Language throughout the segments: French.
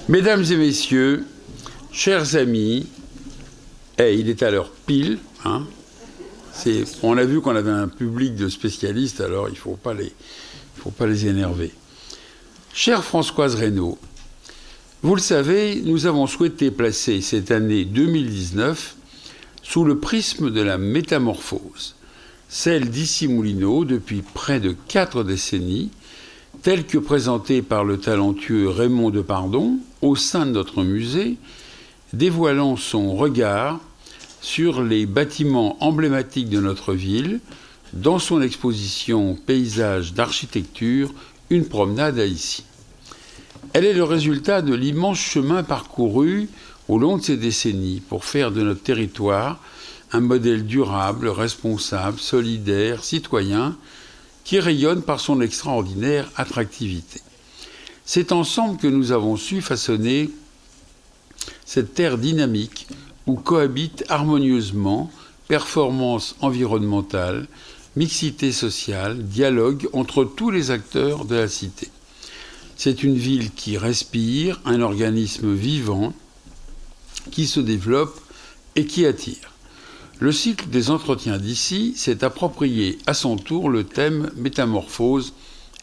Mesdames et messieurs, chers amis, il est à l'heure pile. Hein, on a vu qu'on avait un public de spécialistes, alors il ne faut pas les énerver. Chère Françoise Reynaud, vous le savez, nous avons souhaité placer cette année 2019 sous le prisme de la métamorphose, celle d'Issy-Moulineaux depuis près de 4 décennies, telle que présentée par le talentueux Raymond Depardon au sein de notre musée, dévoilant son regard sur les bâtiments emblématiques de notre ville dans son exposition Paysages d'architecture, une promenade à Issy. Elle est le résultat de l'immense chemin parcouru au long de ces décennies pour faire de notre territoire un modèle durable, responsable, solidaire, citoyen, qui rayonne par son extraordinaire attractivité. C'est ensemble que nous avons su façonner cette terre dynamique où cohabitent harmonieusement performance environnementale, mixité sociale, dialogue entre tous les acteurs de la cité. C'est une ville qui respire, un organisme vivant, qui se développe et qui attire. Le cycle des entretiens d'Issy s'est approprié à son tour le thème « Métamorphose,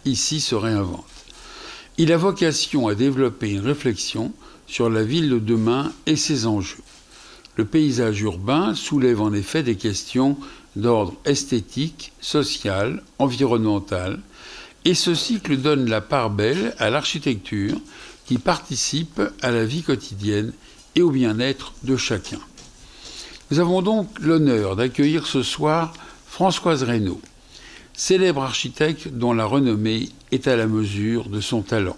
Issy se réinvente ». Il a vocation à développer une réflexion sur la ville de demain et ses enjeux. Le paysage urbain soulève en effet des questions d'ordre esthétique, social, environnemental, et ce cycle donne la part belle à l'architecture qui participe à la vie quotidienne et au bien-être de chacun. Nous avons donc l'honneur d'accueillir ce soir Françoise Reynaud, célèbre architecte dont la renommée est à la mesure de son talent.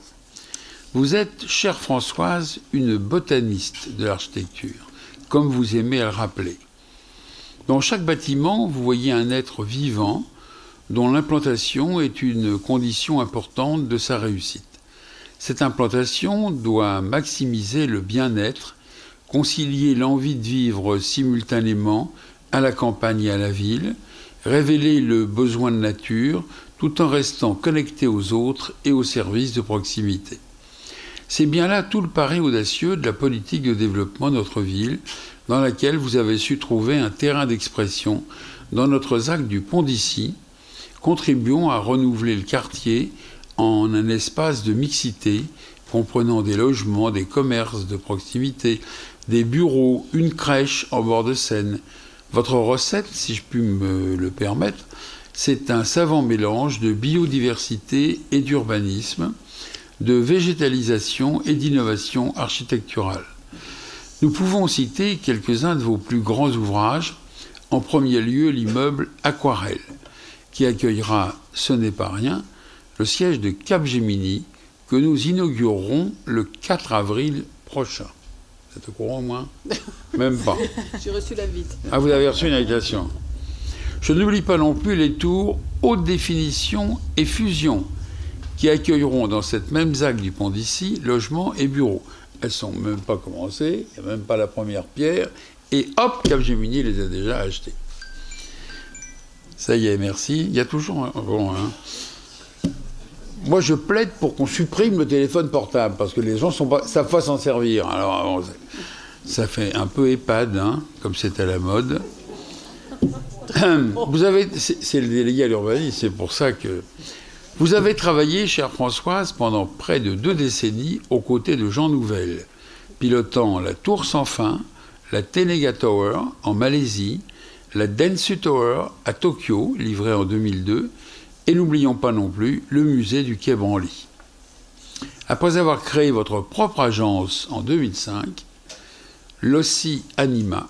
Vous êtes, chère Françoise, une botaniste de l'architecture, comme vous aimez à le rappeler. Dans chaque bâtiment, vous voyez un être vivant dont l'implantation est une condition importante de sa réussite. Cette implantation doit maximiser le bien-être, concilier l'envie de vivre simultanément à la campagne et à la ville, révéler le besoin de nature tout en restant connecté aux autres et aux services de proximité. C'est bien là tout le pari audacieux de la politique de développement de notre ville, dans laquelle vous avez su trouver un terrain d'expression dans notre ZAC du Pont d'Issy, contribuant à renouveler le quartier en un espace de mixité, comprenant des logements, des commerces de proximité, des bureaux, une crèche en bord de Seine. Votre recette, si je puis me le permettre, c'est un savant mélange de biodiversité et d'urbanisme, de végétalisation et d'innovation architecturale. Nous pouvons citer quelques-uns de vos plus grands ouvrages, en premier lieu l'immeuble Aquarelle, qui accueillera, ce n'est pas rien, le siège de Capgemini, que nous inaugurerons le 4 avril prochain. Vous êtes au courant, moi? Même pas. J'ai reçu l'invite. Ah, vous avez reçu une invitation. Je n'oublie pas non plus les tours haute définition et fusion, qui accueilleront dans cette même ZAC du Pont d'Issy logements et bureaux. Elles ne sont même pas commencées, il n'y a même pas la première pierre, et hop, Capgemini les a déjà achetées. Ça y est, merci. Il y a toujours un... Bon, hein. Moi, je plaide pour qu'on supprime le téléphone portable, parce que les gens ne savent pas s'en servir. Alors, bon, ça fait un peu EHPAD, hein, comme c'est à la mode. Vous avez... C'est le délégué à l'urbanisme, c'est pour ça que... Vous avez travaillé, chère Françoise, pendant près de 2 décennies aux côtés de Jean Nouvel, pilotant la Tour Sans Fin, la Tenega Tower en Malaisie, la Dentsu Tower à Tokyo, livrée en 2002, et n'oublions pas non plus le musée du Quai Branly. Après avoir créé votre propre agence en 2005, l'Ossi Anima,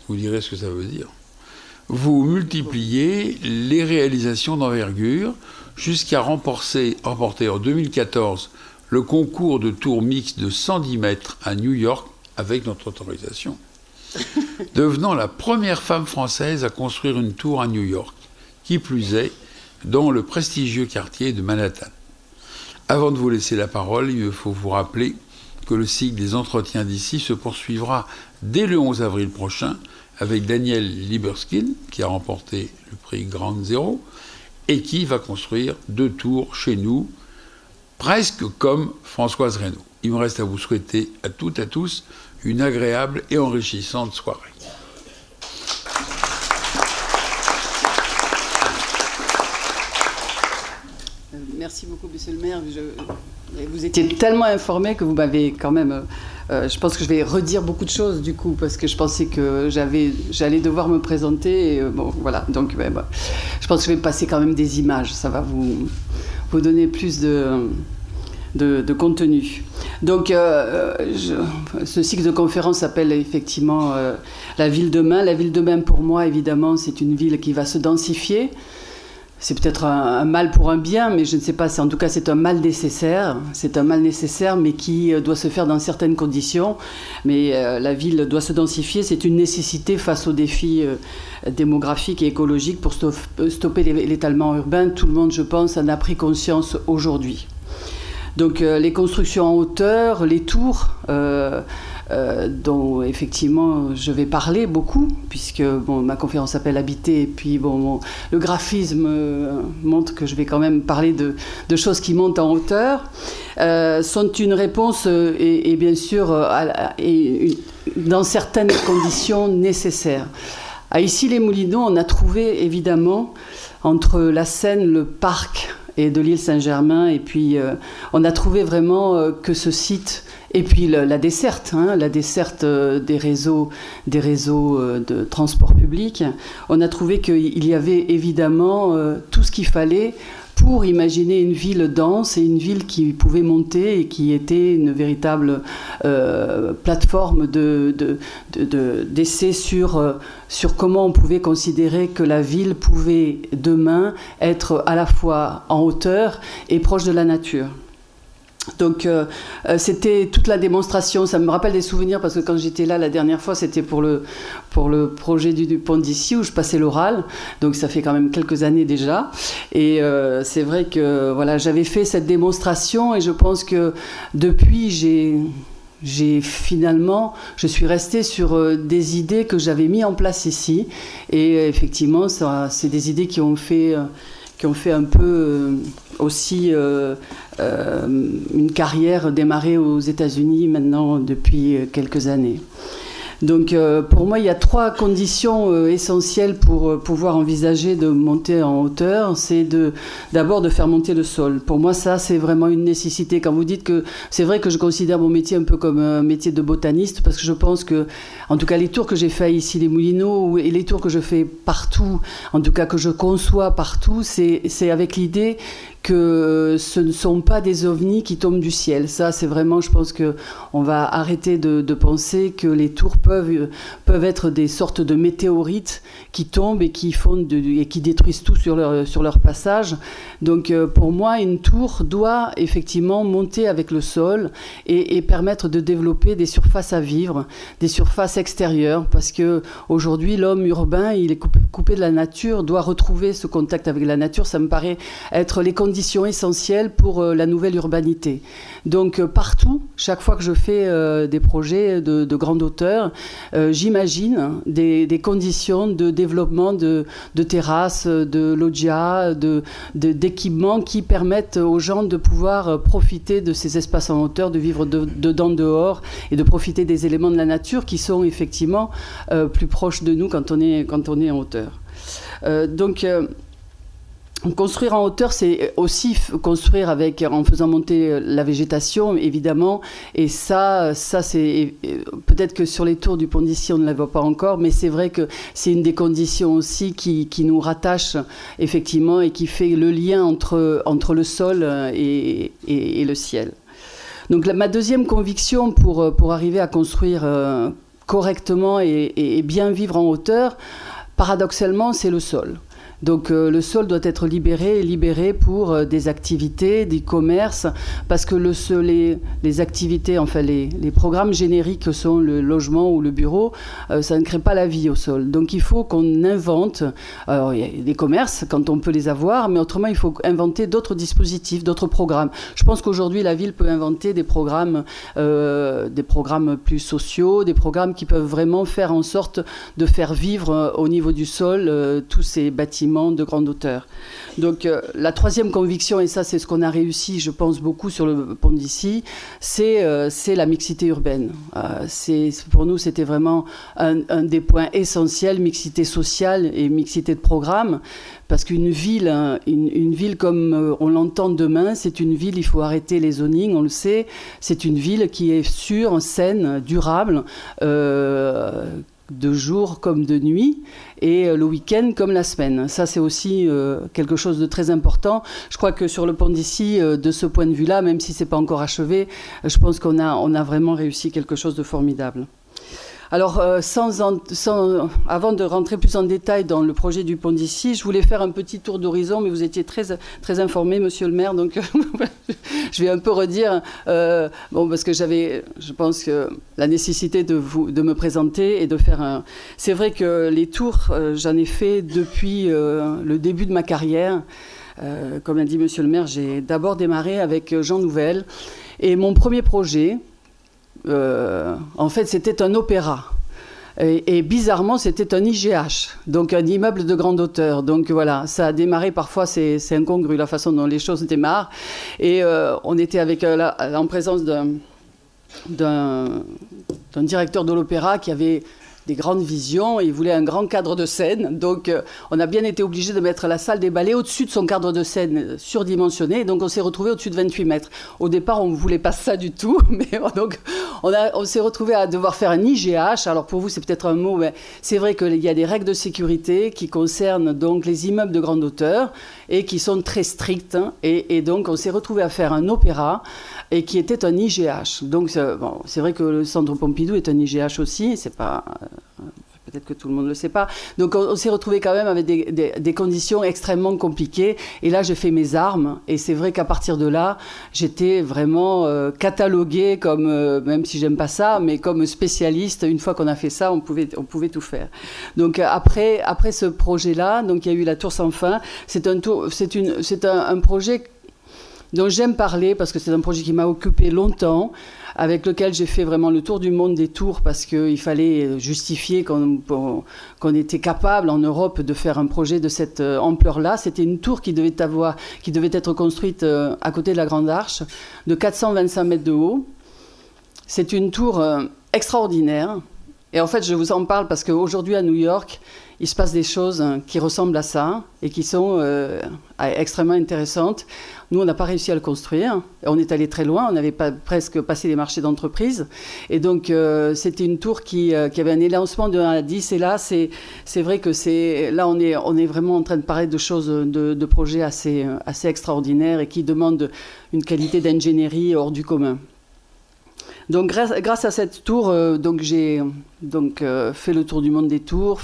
vous direz ce que ça veut dire, vous multipliez les réalisations d'envergure jusqu'à remporter en 2014 le concours de tour mixte de 110 mètres à New York avec notre autorisation, devenant la première femme française à construire une tour à New York, qui plus est, dans le prestigieux quartier de Manhattan. Avant de vous laisser la parole, il me faut vous rappeler que le cycle des entretiens d'Issy se poursuivra dès le 11 avril prochain avec Daniel Liberskin, qui a remporté le prix Ground Zero, et qui va construire 2 tours chez nous presque comme Françoise Reynaud. Il me reste à vous souhaiter à toutes et à tous une agréable et enrichissante soirée. Merci beaucoup, monsieur le maire. Vous étiez tellement informé que vous m'avez quand même... je pense que je vais redire beaucoup de choses, du coup, parce que je pensais que j'allais devoir me présenter. Et, bon, voilà. Donc, je pense que je vais passer quand même des images. Ça va vous donner plus de contenu. Donc, ce cycle de conférences s'appelle effectivement la ville demain. La ville demain, pour moi, évidemment, c'est une ville qui va se densifier. C'est peut-être un mal pour un bien, mais je ne sais pas. En tout cas, c'est un mal nécessaire. C'est un mal nécessaire, mais qui doit se faire dans certaines conditions. Mais la ville doit se densifier. C'est une nécessité face aux défis démographiques et écologiques pour stopper l'étalement urbain. Tout le monde, je pense, en a pris conscience aujourd'hui. Donc, les constructions en hauteur, les tours... dont effectivement je vais parler beaucoup, puisque ma conférence s'appelle Habiter, et puis le graphisme montre que je vais quand même parler de choses qui montent en hauteur, sont une réponse et bien sûr dans certaines conditions nécessaires. À Issy-les-Moulineaux, on a trouvé évidemment entre la Seine, le parc et de l'île Saint-Germain, et puis on a trouvé vraiment que ce site... Et puis la desserte, la desserte des réseaux de transport public, on a trouvé qu'il y avait évidemment tout ce qu'il fallait pour imaginer une ville dense et une ville qui pouvait monter et qui était une véritable plateforme d'essai sur comment on pouvait considérer que la ville pouvait demain être à la fois en hauteur et proche de la nature. Donc c'était toute la démonstration, ça me rappelle des souvenirs parce que quand j'étais là la dernière fois c'était pour le projet du pont d'Issy où je passais l'oral, donc ça fait quand même quelques années déjà, et c'est vrai que voilà, j'avais fait cette démonstration et je pense que depuis je suis restée sur des idées que j'avais mis en place ici, et effectivement c'est des idées qui ont fait un peu aussi une carrière démarrée aux États-Unis maintenant depuis quelques années. Donc pour moi, il y a 3 conditions essentielles pour pouvoir envisager de monter en hauteur. C'est d'abord de faire monter le sol. Pour moi, ça, c'est vraiment une nécessité. Quand vous dites que... C'est vrai que je considère mon métier un peu comme un métier de botaniste, parce que je pense que, en tout cas, les tours que j'ai faits ici, les Moulineaux, et les tours que je fais partout, en tout cas que je conçois partout, c'est avec l'idée que ce ne sont pas des ovnis qui tombent du ciel. Ça, c'est vraiment, je pense qu'on va arrêter de penser que les tours peuvent être des sortes de météorites qui tombent et qui et qui détruisent tout sur leur passage. Donc, pour moi, une tour doit effectivement monter avec le sol et permettre de développer des surfaces à vivre, des surfaces extérieures, parce que aujourd'hui, l'homme urbain, il est coupé de la nature, doit retrouver ce contact avec la nature. Ça me paraît être les conditions essentielles pour la nouvelle urbanité. Donc partout, chaque fois que je fais des projets de grande hauteur, j'imagine des conditions de développement de terrasses, de loggias, d'équipements qui permettent aux gens de pouvoir profiter de ces espaces en hauteur, de vivre dedans, dehors, et de profiter des éléments de la nature qui sont effectivement plus proches de nous quand on est en hauteur. Construire en hauteur, c'est aussi construire en faisant monter la végétation, évidemment. Et ça c'est peut-être que sur les tours du pont d'Issy, on ne la voit pas encore, mais c'est vrai que c'est une des conditions aussi qui nous rattache effectivement et qui fait le lien entre le sol et le ciel. Donc ma deuxième conviction pour arriver à construire correctement et bien vivre en hauteur, paradoxalement, c'est le sol. Donc le sol doit être libéré pour des activités, des commerces, parce que les activités, enfin les programmes génériques que sont le logement ou le bureau, ça ne crée pas la vie au sol. Donc il faut qu'on invente, alors il y a des commerces quand on peut les avoir, mais autrement il faut inventer d'autres dispositifs, d'autres programmes. Je pense qu'aujourd'hui la ville peut inventer des programmes plus sociaux, des programmes qui peuvent vraiment faire en sorte de faire vivre au niveau du sol tous ces bâtiments bâtiments de grande hauteur. Donc la troisième conviction, et ça c'est ce qu'on a réussi, je pense, beaucoup sur le pont d'ici, c'est la mixité urbaine. Pour nous, c'était vraiment un des points essentiels, mixité sociale et mixité de programme, parce qu'une ville, une ville comme on l'entend demain, c'est une ville, il faut arrêter les zonings, on le sait, c'est une ville qui est sûre, saine, durable, de jour comme de nuit, et le week-end comme la semaine. Ça, c'est aussi quelque chose de très important. Je crois que sur le pont d'ici, de ce point de vue-là, même si ce n'est pas encore achevé, je pense qu'on a vraiment réussi quelque chose de formidable. Alors, avant de rentrer plus en détail dans le projet du pont d'ici, je voulais faire un petit tour d'horizon, mais vous étiez très, très informé, monsieur le maire, donc je vais un peu redire, parce que je pense que la nécessité de me présenter et de faire un... C'est vrai que les tours, j'en ai fait depuis le début de ma carrière. Comme l'a dit monsieur le maire, j'ai d'abord démarré avec Jean Nouvel, et mon premier projet... en fait, c'était un opéra. Et bizarrement, c'était un IGH, donc un immeuble de grande hauteur. Donc voilà, ça a démarré, parfois c'est incongru la façon dont les choses démarrent. Et on était en présence d'un directeur de l'opéra qui avait des grandes visions, il voulait un grand cadre de scène, donc on a bien été obligé de mettre la salle des ballets au-dessus de son cadre de scène surdimensionné, donc on s'est retrouvé au-dessus de 28 mètres. Au départ, on ne voulait pas ça du tout, mais donc on s'est retrouvé à devoir faire un IGH. Alors pour vous, c'est peut-être un mot, mais c'est vrai qu'il y a des règles de sécurité qui concernent donc les immeubles de grande hauteur et qui sont très strictes, hein, et donc on s'est retrouvé à faire un opéra et qui était un IGH. Donc c'est vrai que le Centre Pompidou est un IGH aussi, c'est pas... Peut-être que tout le monde ne le sait pas. Donc on s'est retrouvé quand même avec des conditions extrêmement compliquées. Et là, j'ai fait mes armes. Et c'est vrai qu'à partir de là, j'étais vraiment cataloguée comme, même si j'aime pas ça, mais comme spécialiste. Une fois qu'on a fait ça, on pouvait tout faire. Donc après ce projet-là, donc il y a eu la Tour sans fin. C'est un projet dont j'aime parler parce que c'est un projet qui m'a occupé longtemps, avec lequel j'ai fait vraiment le tour du monde des tours parce qu'il fallait justifier qu'on était capable en Europe de faire un projet de cette ampleur-là. C'était une tour qui devait être construite à côté de la Grande Arche, de 425 mètres de haut. C'est une tour extraordinaire. Et en fait, je vous en parle parce qu'aujourd'hui à New York, il se passe des choses qui ressemblent à ça et qui sont extrêmement intéressantes. Nous, on n'a pas réussi à le construire. On est allé très loin. On avait presque passé les marchés d'entreprise. Et donc, c'était une tour qui avait un élancement de 1 à 10. Et là, c'est vrai que là, on est vraiment en train de parler de choses, de projets assez extraordinaires et qui demandent une qualité d'ingénierie hors du commun. Donc grâce à cette tour, j'ai fait le tour du monde des tours,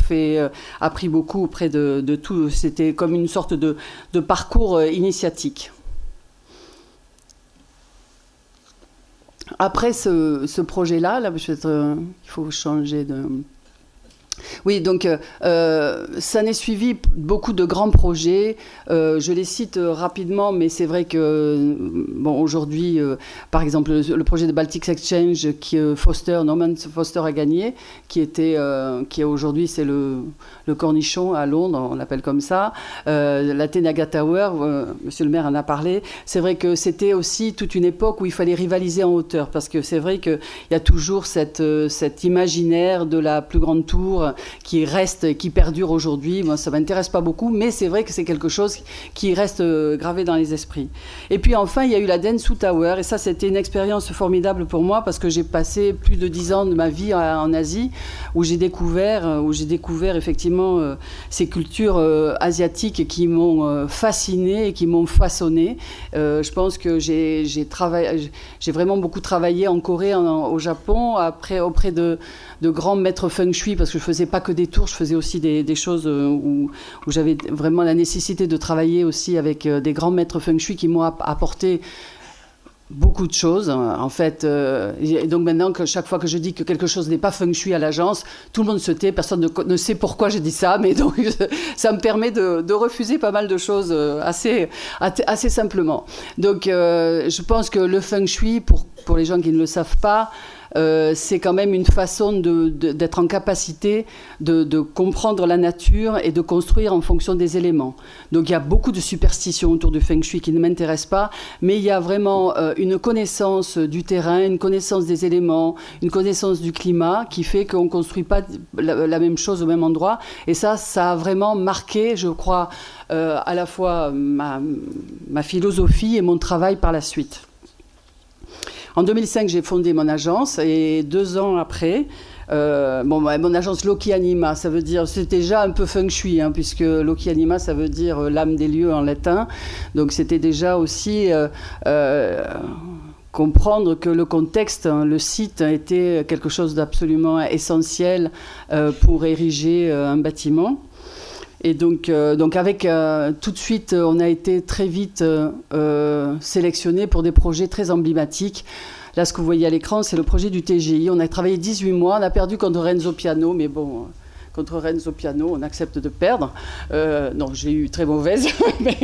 appris beaucoup auprès de tout. C'était comme une sorte de parcours initiatique. Après ce projet-là, il faut changer de... Oui, donc ça n'est suivi beaucoup de grands projets. Je les cite rapidement, mais c'est vrai que aujourd'hui, par exemple, le projet de Baltic Exchange Norman Foster a gagné, qui aujourd'hui c'est le Cornichon à Londres, on l'appelle comme ça. La Tenaga Tower, Monsieur le maire en a parlé. C'est vrai que c'était aussi toute une époque où il fallait rivaliser en hauteur, parce que c'est vrai qu'il y a toujours cet imaginaire de la plus grande tour qui reste, qui perdure aujourd'hui. Moi, ça ne m'intéresse pas beaucoup, mais c'est vrai que c'est quelque chose qui reste gravé dans les esprits. Et puis enfin, il y a eu la Dentsu Tower, et ça, c'était une expérience formidable pour moi, parce que j'ai passé plus de 10 ans de ma vie en Asie, où j'ai découvert effectivement ces cultures asiatiques qui m'ont fasciné et qui m'ont façonné. Je pense que j'ai vraiment beaucoup travaillé en Corée, au Japon, après auprès de grands maîtres feng shui, parce que je faisais pas que des tours, je faisais aussi des choses où j'avais vraiment la nécessité de travailler aussi avec des grands maîtres feng shui qui m'ont apporté beaucoup de choses, en fait. Et donc maintenant, chaque fois que je dis que quelque chose n'est pas feng shui à l'agence, tout le monde se tait, personne ne sait pourquoi j'ai dit ça, mais donc ça me permet de refuser pas mal de choses assez simplement. Donc je pense que le feng shui, pour les gens qui ne le savent pas, c'est quand même une façon d'être en capacité de comprendre la nature et de construire en fonction des éléments. Donc il y a beaucoup de superstitions autour du Feng Shui qui ne m'intéressent pas, mais il y a vraiment une connaissance du terrain, une connaissance des éléments, une connaissance du climat qui fait qu'on ne construit pas la même chose au même endroit. Et ça a vraiment marqué, je crois, à la fois ma philosophie et mon travail par la suite. En 2005, j'ai fondé mon agence et 2 ans après, mon agence Loki Anima, ça veut dire, c'est déjà un peu feng shui, hein, puisque Loki Anima, ça veut dire l'âme des lieux en latin. Donc c'était déjà aussi comprendre que le contexte, hein, le site était quelque chose d'absolument essentiel pour ériger un bâtiment. Et donc avec tout de suite, on a été très vite sélectionné pour des projets très emblématiques. Là, ce que vous voyez à l'écran, c'est le projet du TGI. On a travaillé 18 mois, on a perdu contre Renzo Piano, mais bon, contre Renzo Piano, on accepte de perdre. Non, j'ai eu très mauvaise, mais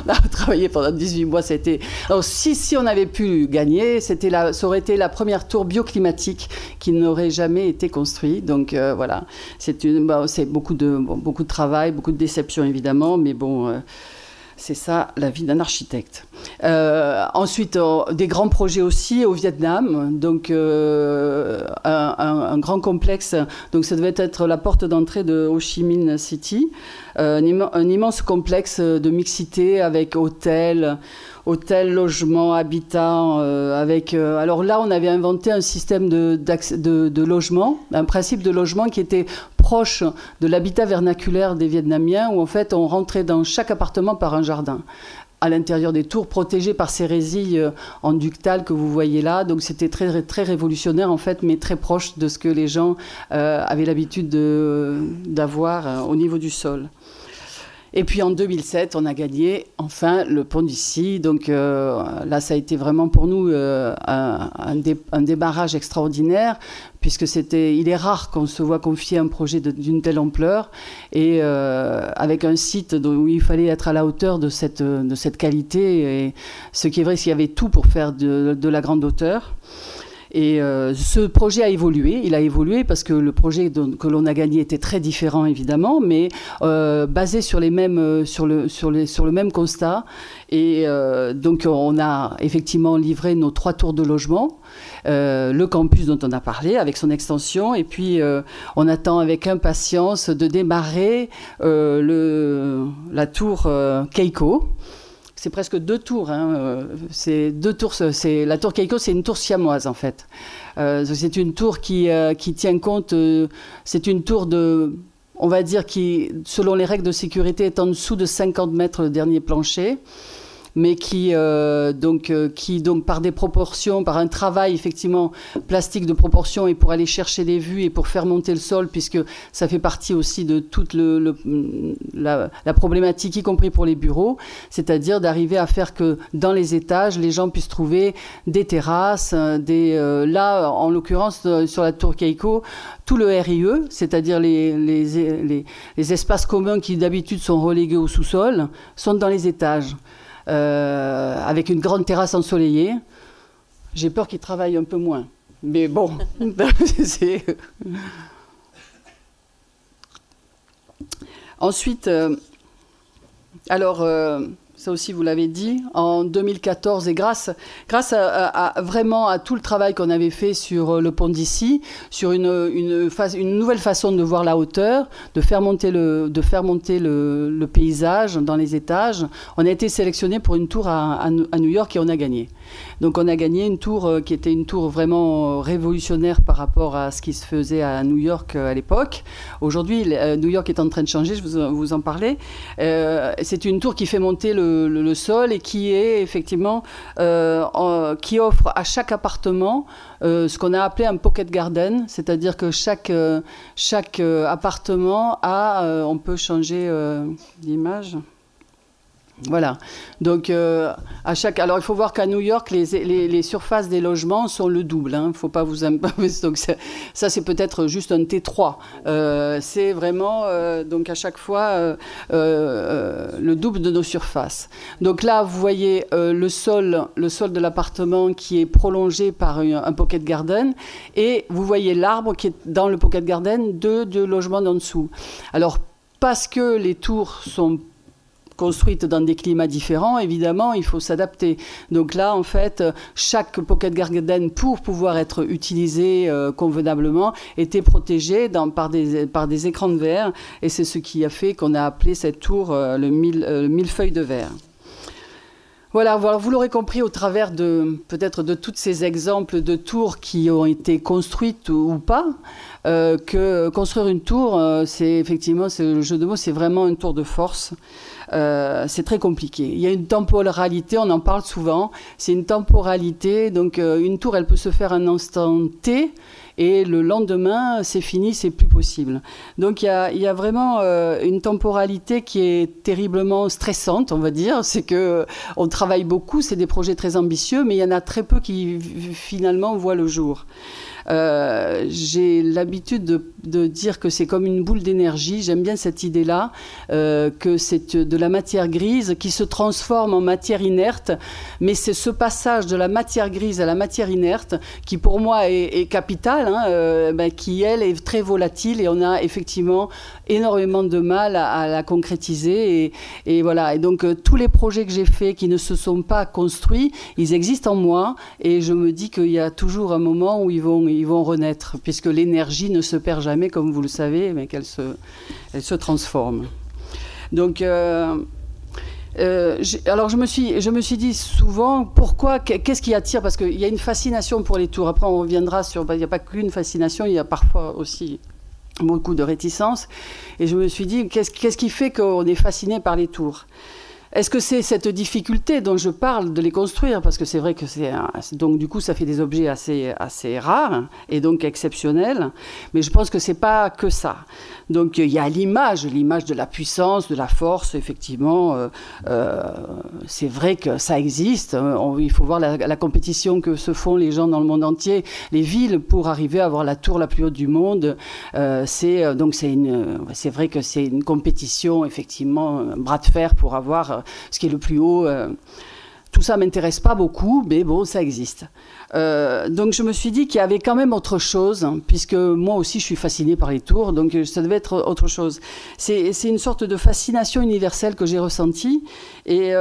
on a travaillé pendant 18 mois. Ça a été... Alors, si on avait pu gagner, ça aurait été la première tour bioclimatique qui n'aurait jamais été construite. Donc voilà, c'est beaucoup de travail, beaucoup de déception évidemment, mais bon... c'est ça, la vie d'un architecte. Ensuite, des grands projets aussi au Vietnam. Donc, un grand complexe. Donc, ça devait être la porte d'entrée de Ho Chi Minh City. Un immense complexe de mixité avec hôtel, logement, habitat. Alors là, on avait inventé un système de logement, un principe de logement qui était proche de l'habitat vernaculaire des Vietnamiens, où en fait on rentrait dans chaque appartement par un jardin, à l'intérieur des tours, protégées par ces résilles en ductal que vous voyez là. Donc c'était très, très révolutionnaire en fait, mais très proche de ce que les gens avaient l'habitude d'avoir au niveau du sol. Et puis en 2007, on a gagné enfin le pont d'ici. Donc là, ça a été vraiment pour nous un démarrage extraordinaire, puisque il est rare qu'on se voit confier un projet d'une telle ampleur, et avec un site où il fallait être à la hauteur de cette qualité. Et ce qui est vrai, c'est qu'il y avait tout pour faire de la grande hauteur. Et ce projet a évolué. Il a évolué parce que le projet que l'on a gagné était très différent, évidemment, mais basé sur le même constat. Et donc, on a effectivement livré nos 3 tours de logement, le campus dont on a parlé, avec son extension. Et puis, on attend avec impatience de démarrer la tour Keiko. C'est presque 2 tours. Hein. C'est 2 tours. La tour Keiko, c'est une tour siamoise, en fait. C'est une tour qui tient compte... c'est une tour on va dire, qui, selon les règles de sécurité, est en dessous de 50 mètres le dernier plancher, mais qui par des proportions, par un travail effectivement plastique de proportion, et pour aller chercher les vues et pour faire monter le sol, puisque ça fait partie aussi de toute la problématique, y compris pour les bureaux, c'est-à-dire d'arriver à faire que dans les étages, les gens puissent trouver des terrasses, là, en l'occurrence, sur la tour Keiko, tout le RIE, c'est-à-dire les espaces communs qui d'habitude sont relégués au sous-sol, sont dans les étages. Avec une grande terrasse ensoleillée. J'ai peur qu'ils travaillent un peu moins. Mais bon, Ensuite, ça aussi vous l'avez dit, en 2014, et grâce vraiment à tout le travail qu'on avait fait sur le pont d'ici, sur une nouvelle façon de voir la hauteur, de faire monter le paysage dans les étages, on a été sélectionné pour une tour à New York, et on a gagné. Donc on a gagné une tour qui était une tour vraiment révolutionnaire par rapport à ce qui se faisait à New York à l'époque. Aujourd'hui, New York est en train de changer, je vous en parlais. C'est une tour qui fait monter le sol, et qui est effectivement qui offre à chaque appartement ce qu'on a appelé un pocket garden, c'est-à-dire que chaque appartement a, on peut changer d'image. Voilà. Donc, alors il faut voir qu'à New York, les surfaces des logements sont le double. Il ne faut pas vous... Donc, ça, c'est peut-être juste un T3. C'est vraiment, donc à chaque fois, le double de nos surfaces. Donc là, vous voyez le sol de l'appartement qui est prolongé par un pocket garden. Et vous voyez l'arbre qui est dans le pocket garden de logements d'en dessous. Alors, parce que les tours sont construites dans des climats différents, évidemment, il faut s'adapter. Donc là, en fait, chaque pocket garden, pour pouvoir être utilisé convenablement, était protégé par des écrans de verre. Et c'est ce qui a fait qu'on a appelé cette tour le millefeuille de verre. Voilà, vous l'aurez compris au travers peut-être de tous ces exemples de tours qui ont été construites ou pas, que construire une tour, c'est effectivement, le jeu de mots, c'est vraiment un tour de force. C'est très compliqué. Il y a une temporalité, on en parle souvent, c'est une temporalité, donc une tour, elle peut se faire un instant T, et le lendemain, c'est fini, c'est plus possible. Donc il y a vraiment une temporalité qui est terriblement stressante, on va dire. C'est que on travaille beaucoup, c'est des projets très ambitieux, mais il y en a très peu qui finalement voient le jour. J'ai l'habitude de dire que c'est comme une boule d'énergie. J'aime bien cette idée-là, que c'est de la matière grise qui se transforme en matière inerte. Mais c'est ce passage de la matière grise à la matière inerte qui, pour moi, est capital, qui, elle, est très volatile et on a effectivement énormément de mal à la concrétiser. Et voilà. Et donc, tous les projets que j'ai faits qui ne se sont pas construits, ils existent en moi et je me dis qu'il y a toujours un moment où ils vont renaître, puisque l'énergie ne se perd jamais, comme vous le savez, mais qu'elle se transforme. Donc, alors je me suis dit souvent, pourquoi, qu'est-ce qui attire? Parce qu'il y a une fascination pour les tours. Après, on reviendra sur, il n'y a pas qu'une fascination, il y a parfois aussi beaucoup de réticence. Et je me suis dit, qu'est-ce qui fait qu'on est fasciné par les tours? Est-ce que c'est cette difficulté dont je parle de les construire? Parce que c'est vrai que donc du coup ça fait des objets assez rares et donc exceptionnels. Mais je pense que c'est pas que ça. Donc il y a l'image de la puissance, de la force. Effectivement, c'est vrai que ça existe. Il faut voir la compétition que se font les gens dans le monde entier, les villes, pour arriver à avoir la tour la plus haute du monde. C'est vrai que c'est une compétition, effectivement, un bras de fer pour avoir ce qui est le plus haut. Tout ça m'intéresse pas beaucoup, mais bon, ça existe. Donc je me suis dit qu'il y avait quand même autre chose, puisque moi aussi je suis fascinée par les tours, donc ça devait être autre chose. C'est une sorte de fascination universelle que j'ai ressentie, et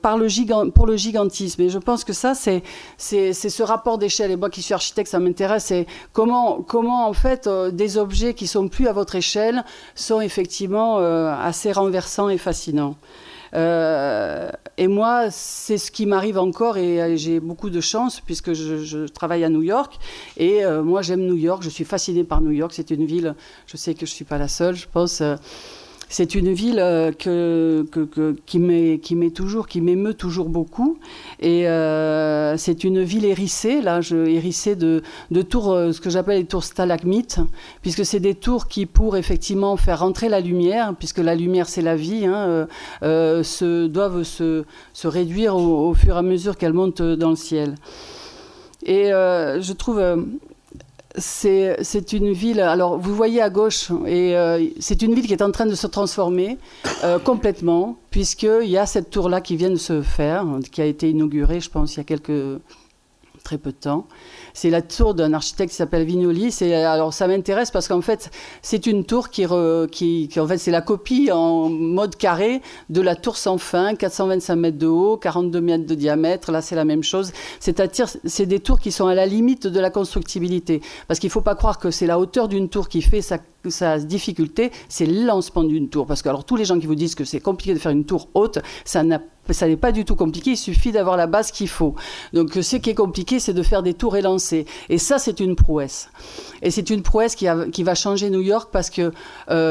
pour le gigantisme. Et je pense que ça, c'est ce rapport d'échelle. Et moi qui suis architecte, ça m'intéresse. C'est comment en fait des objets qui sont plus à votre échelle sont effectivement assez renversants et fascinants. Et moi, c'est ce qui m'arrive encore, et j'ai beaucoup de chance puisque je travaille à New York, et moi j'aime New York, je suis fascinée par New York. C'est une ville, je sais que je ne suis pas la seule, je pense, c'est une ville qui m'émeut toujours beaucoup, et c'est une ville hérissée, hérissée de tours, ce que j'appelle les tours stalagmites, puisque c'est des tours qui, pour effectivement faire rentrer la lumière, puisque la lumière c'est la vie, doivent se réduire au fur et à mesure qu'elle monte dans le ciel. Et je trouve... C'est une ville, alors vous voyez à gauche, et c'est une ville qui est en train de se transformer complètement, puisqu'il y a cette tour-là qui vient de se faire, qui a été inaugurée, je pense, il y a très peu de temps. C'est la tour d'un architecte qui s'appelle Vignoli. Alors ça m'intéresse parce qu'en fait, c'est une tour qui en fait, c'est la copie en mode carré de la tour sans fin, 425 mètres de haut, 42 mètres de diamètre. Là, c'est la même chose. C'est-à-dire, c'est des tours qui sont à la limite de la constructibilité. Parce qu'il ne faut pas croire que c'est la hauteur d'une tour qui fait sa difficulté, c'est le lancement d'une tour. Parce que alors, tous les gens qui vous disent que c'est compliqué de faire une tour haute, ça n'est pas du tout compliqué, il suffit d'avoir la base qu'il faut. Donc ce qui est compliqué, c'est de faire des tours élancées. Et ça, c'est une prouesse. Et c'est une prouesse qui va changer New York, parce que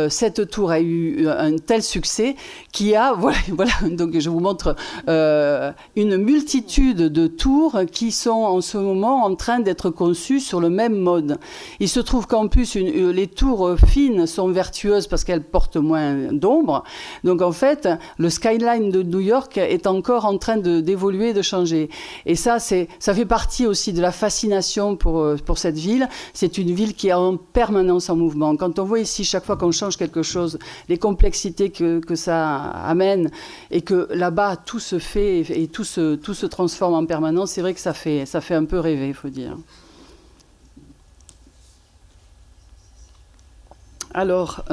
cette tour a eu un tel succès qu'il y a, voilà, donc je vous montre une multitude de tours qui sont en ce moment en train d'être conçues sur le même mode. Il se trouve qu'en plus, les tours fines sont vertueuses parce qu'elles portent moins d'ombre. Donc en fait, le skyline de New York est encore en train d'évoluer, de changer. Et ça fait partie aussi de la fascination pour cette ville. C'est une ville qui est en permanence en mouvement. Quand on voit ici, chaque fois qu'on change quelque chose, les complexités que ça amène, et que là-bas, tout se fait et tout se transforme en permanence, c'est vrai que ça fait un peu rêver, il faut dire. Alors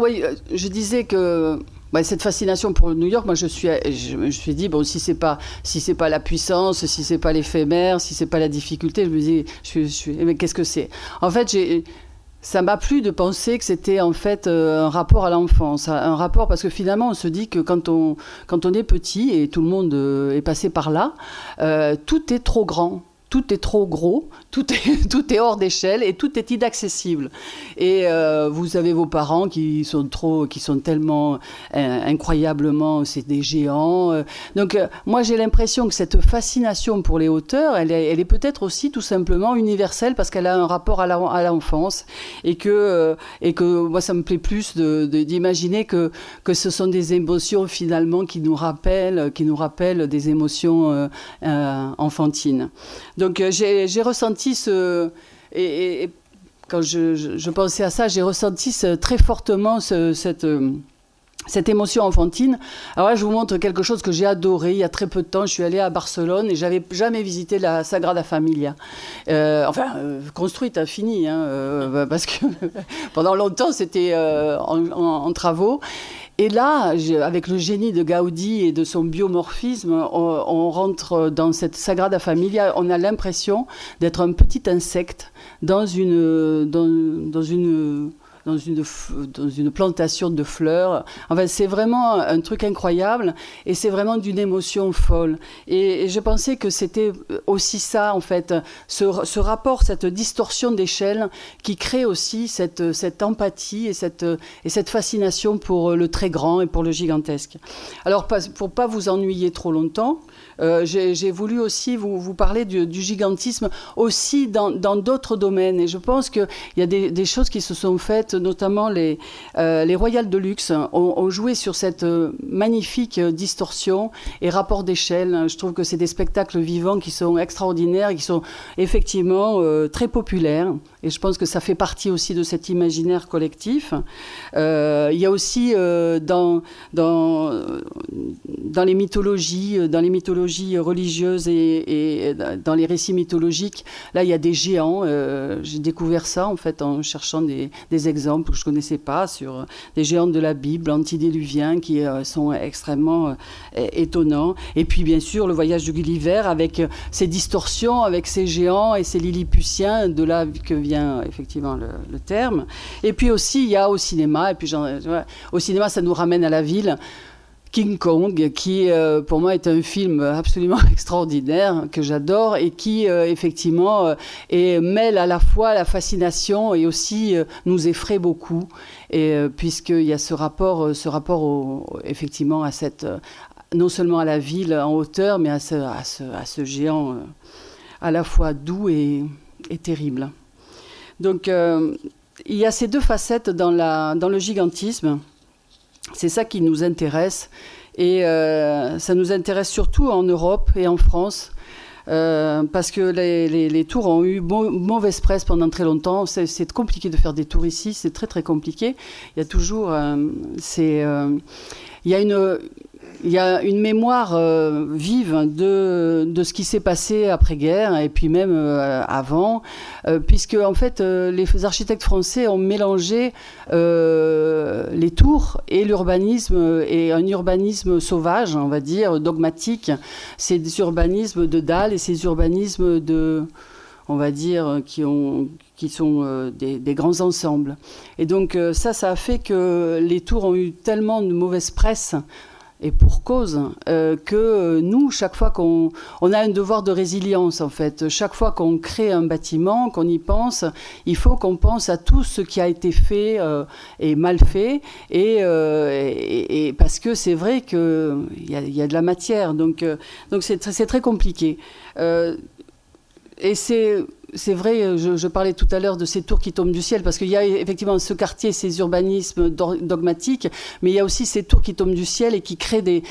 oui, je disais que cette fascination pour New York, moi je me suis dit, bon, si c'est pas la puissance, si c'est pas l'éphémère, si c'est pas la difficulté, je me dis, mais qu'est-ce que c'est? En fait, ça m'a plu de penser que c'était en fait un rapport à l'enfance, un rapport, parce que finalement on se dit que quand on est petit, et tout le monde est passé par là, tout est trop grand. Tout est trop gros, tout est hors d'échelle et tout est inaccessible. Et vous avez vos parents qui sont tellement incroyablement, c'est des géants. Donc moi j'ai l'impression que cette fascination pour les hauteurs, elle est peut-être aussi tout simplement universelle parce qu'elle a un rapport à l'enfance et que moi ça me plaît plus d'imaginer que ce sont des émotions finalement qui nous rappellent des émotions enfantines. Donc j'ai ressenti et quand je pensais à ça, j'ai ressenti très fortement cette émotion enfantine. Alors là, je vous montre quelque chose que j'ai adoré. Il y a très peu de temps, je suis allée à Barcelone et j'avais jamais visité la Sagrada Familia. Construite, finie, parce que pendant longtemps, c'était en travaux. Et là, avec le génie de Gaudi et de son biomorphisme, on rentre dans cette Sagrada Familia. On a l'impression d'être un petit insecte dans une plantation de fleurs. Enfin, c'est vraiment un truc incroyable et c'est vraiment d'une émotion folle. Et je pensais que c'était aussi ça, en fait, ce rapport, cette distorsion d'échelle qui crée aussi cette empathie et cette fascination pour le très grand et pour le gigantesque. Alors, pour pas vous ennuyer trop longtemps, j'ai voulu aussi vous parler du gigantisme aussi dans d'autres domaines. Et je pense qu'il y a des choses qui se sont faites, notamment les Royales de Luxe ont joué sur cette magnifique distorsion et rapport d'échelle. Je trouve que c'est des spectacles vivants qui sont extraordinaires et qui sont effectivement très populaires. Et je pense que ça fait partie aussi de cet imaginaire collectif. Il y a aussi dans les mythologies religieuses et dans les récits mythologiques, là il y a des géants. J'ai découvert ça en fait en cherchant des exemples que je connaissais pas sur des géants de la Bible antédiluviens qui sont extrêmement étonnants. Et puis bien sûr le voyage de Gulliver avec ses distorsions, avec ses géants et ses lilliputiens, de là que vient effectivement le terme. Et puis aussi il y a au cinéma, et puis au cinéma ça nous ramène à la ville, King Kong, qui pour moi est un film absolument extraordinaire, que j'adore, et qui effectivement mêle à la fois la fascination et aussi nous effraie beaucoup, puisqu'il y a ce rapport effectivement à non seulement à la ville en hauteur, mais à ce géant à la fois doux et terrible. Donc il y a ces deux facettes dans le gigantisme. C'est ça qui nous intéresse et ça nous intéresse surtout en Europe et en France parce que les tours ont eu mauvaise presse pendant très longtemps. C'est compliqué de faire des tours ici, c'est très très compliqué. Il y a toujours il y a une mémoire vive de ce qui s'est passé après-guerre et puis même avant, puisque en fait les architectes français ont mélangé les tours et l'urbanisme, et un urbanisme sauvage, on va dire, dogmatique, ces urbanismes de dalles et ces urbanismes on va dire, qui sont des grands ensembles. Et donc ça a fait que les tours ont eu tellement de mauvaise presse, et pour cause, que nous, chaque fois on a un devoir de résilience, en fait. Chaque fois qu'on crée un bâtiment, qu'on y pense, il faut qu'on pense à tout ce qui a été fait et mal fait, et parce que c'est vrai qu'il y a de la matière, donc c'est très compliqué. Et c'est c'est vrai, je parlais tout à l'heure de ces tours qui tombent du ciel, parce qu'il y a effectivement ce quartier, ces urbanismes dogmatiques, mais il y a aussi ces tours qui tombent du ciel et qui créent des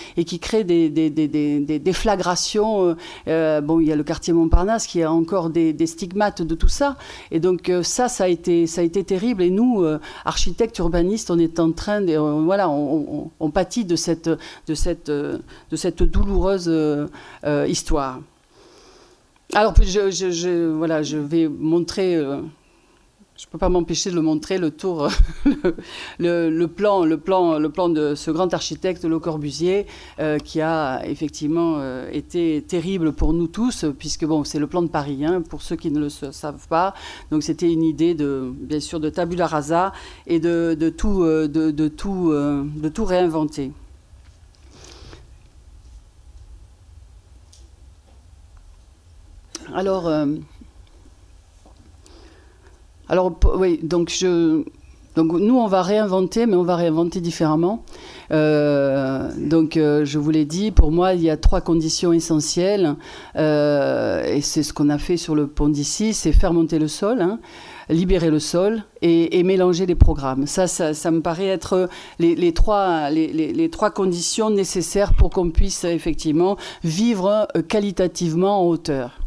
déflagrations. Bon, il y a le quartier Montparnasse qui a encore des stigmates de tout ça. Et donc ça a été terrible. Et nous, architectes, urbanistes, on est en train de... voilà, on pâtit de cette douloureuse histoire. Alors, voilà, je vais montrer, je ne peux pas m'empêcher de le montrer, le tour, le plan de ce grand architecte Le Corbusier, qui a effectivement été terrible pour nous tous, puisque bon, c'est le plan de Paris, hein, pour ceux qui ne le savent pas. Donc, c'était une idée bien sûr, de tabula rasa et de tout réinventer. Alors, oui, donc nous, on va réinventer, mais on va réinventer différemment. Je vous l'ai dit, pour moi, il y a 3 conditions essentielles, et c'est ce qu'on a fait sur le pont d'ici, c'est faire monter le sol, hein, libérer le sol et mélanger les programmes. Ça me paraît être les trois conditions nécessaires pour qu'on puisse effectivement vivre qualitativement en hauteur.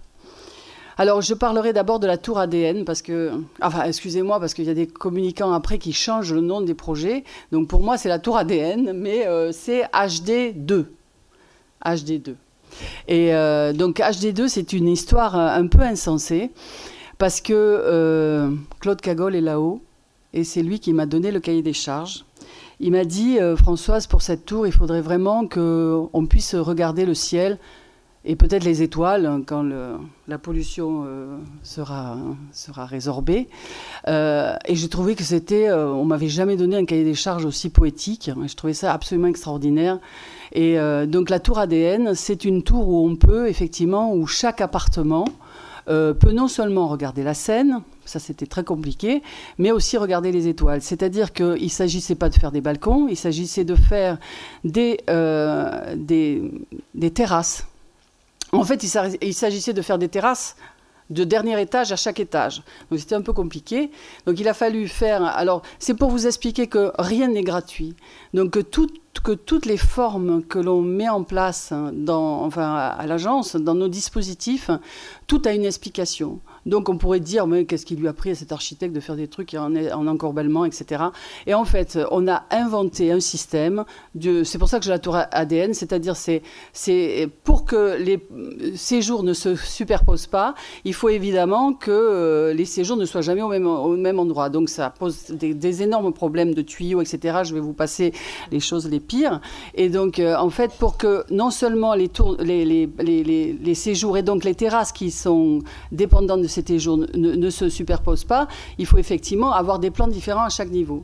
Alors, je parlerai d'abord de la tour ADN, parce que... Enfin, excusez-moi, parce qu'il y a des communicants après qui changent le nom des projets. Donc, pour moi, c'est la tour ADN, mais c'est HD2. HD2. Et donc, HD2, c'est une histoire un peu insensée, parce que Claude Cagole est là-haut, et c'est lui qui m'a donné le cahier des charges. Il m'a dit, Françoise, pour cette tour, il faudrait vraiment qu'on puisse regarder le ciel et peut-être les étoiles quand la pollution sera résorbée. Et j'ai trouvé que c'était... on m'avait jamais donné un cahier des charges aussi poétique. Je trouvais ça absolument extraordinaire. Et donc la tour ADN, c'est une tour où on peut, effectivement, où chaque appartement peut non seulement regarder la Seine, ça c'était très compliqué, mais aussi regarder les étoiles. C'est-à-dire qu'il ne s'agissait pas de faire des balcons, il s'agissait de faire des terrasses. En fait, il s'agissait de faire des terrasses de dernier étage à chaque étage. Donc, c'était un peu compliqué. Donc, il a fallu faire... Alors, c'est pour vous expliquer que rien n'est gratuit. Donc, que toutes les formes que l'on met en place à l'agence, dans nos dispositifs, tout a une explication. Donc, on pourrait dire, mais qu'est-ce qui lui a pris à cet architecte de faire des trucs en encorbellement, etc. Et en fait, on a inventé un système, c'est pour ça que j'ai la tour ADN, c'est-à-dire c'est pour que les séjours ne se superposent pas, il faut évidemment que les séjours ne soient jamais au même endroit. Donc, ça pose des énormes problèmes de tuyaux, etc. Je vais vous passer les choses les pires. Et donc, en fait, pour que non seulement les séjours et donc les terrasses qui sont dépendantes de ces séjours ne se superposent pas, il faut effectivement avoir des plans différents à chaque niveau.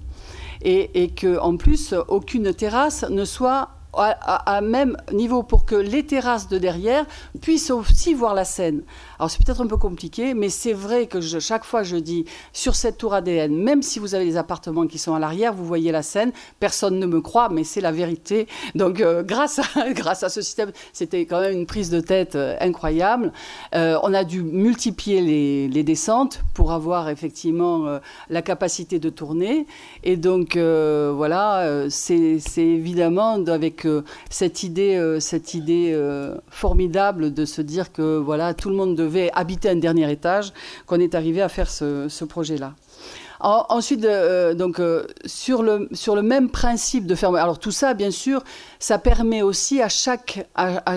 Et qu'en plus, aucune terrasse ne soit à même niveau pour que les terrasses de derrière puissent aussi voir la Seine. Alors c'est peut-être un peu compliqué, mais c'est vrai que chaque fois je dis, sur cette tour ADN, même si vous avez des appartements qui sont à l'arrière, vous voyez la Seine, personne ne me croit, mais c'est la vérité. Donc grâce à ce système, c'était quand même une prise de tête incroyable. On a dû multiplier les descentes pour avoir effectivement la capacité de tourner. Et donc voilà, c'est évidemment avec cette idée formidable de se dire que voilà, tout le monde devait habiter un dernier étage, qu'on est arrivé à faire ce projet-là. Ensuite, sur le même principe de faire... Alors tout ça, bien sûr, ça permet aussi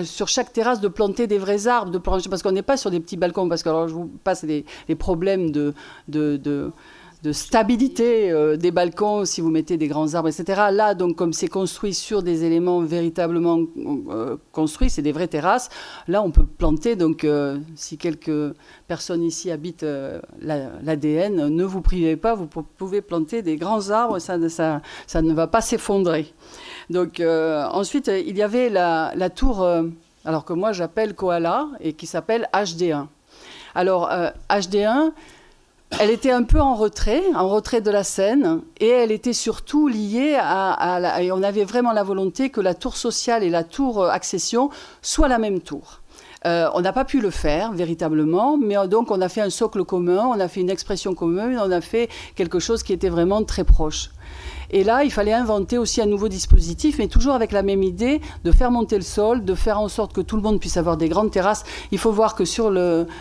sur chaque terrasse de planter des vrais arbres, parce qu'on n'est pas sur des petits balcons, parce que alors, je vous passe les problèmes de stabilité des balcons si vous mettez des grands arbres, etc. Là, donc, comme c'est construit sur des éléments véritablement construits, c'est des vraies terrasses, là, on peut planter. Donc, si quelques personnes ici habitent l'ADN, ne vous privez pas, vous pouvez planter des grands arbres, ça ne va pas s'effondrer. Donc, ensuite, il y avait la tour, alors que moi, j'appelle Koala, et qui s'appelle HD1. Alors, HD1... Elle était un peu en retrait de la Seine, et elle était surtout liée et on avait vraiment la volonté que la tour sociale et la tour accession soient la même tour. On n'a pas pu le faire véritablement, mais donc on a fait un socle commun, on a fait une expression commune, on a fait quelque chose qui était vraiment très proche. Et là, il fallait inventer aussi un nouveau dispositif, mais toujours avec la même idée de faire monter le sol, de faire en sorte que tout le monde puisse avoir des grandes terrasses. Il faut voir que sur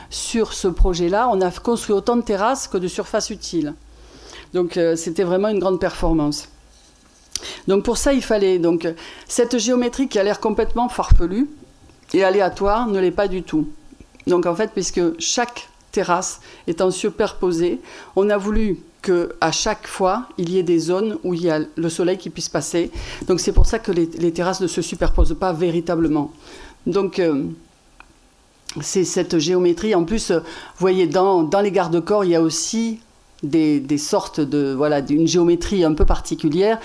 ce projet-là, on a construit autant de terrasses que de surfaces utiles. Donc c'était vraiment une grande performance. Donc pour ça, il fallait donc cette géométrie qui a l'air complètement farfelue et aléatoire ne l'est pas du tout. Donc en fait, puisque chaque terrasse étant superposée, on a voulu qu'à chaque fois, il y ait des zones où il y a le soleil qui puisse passer. Donc c'est pour ça que les terrasses ne se superposent pas véritablement. Donc c'est cette géométrie. En plus, vous voyez, dans les garde-corps, il y a aussi des sortes d'une géométrie un peu particulière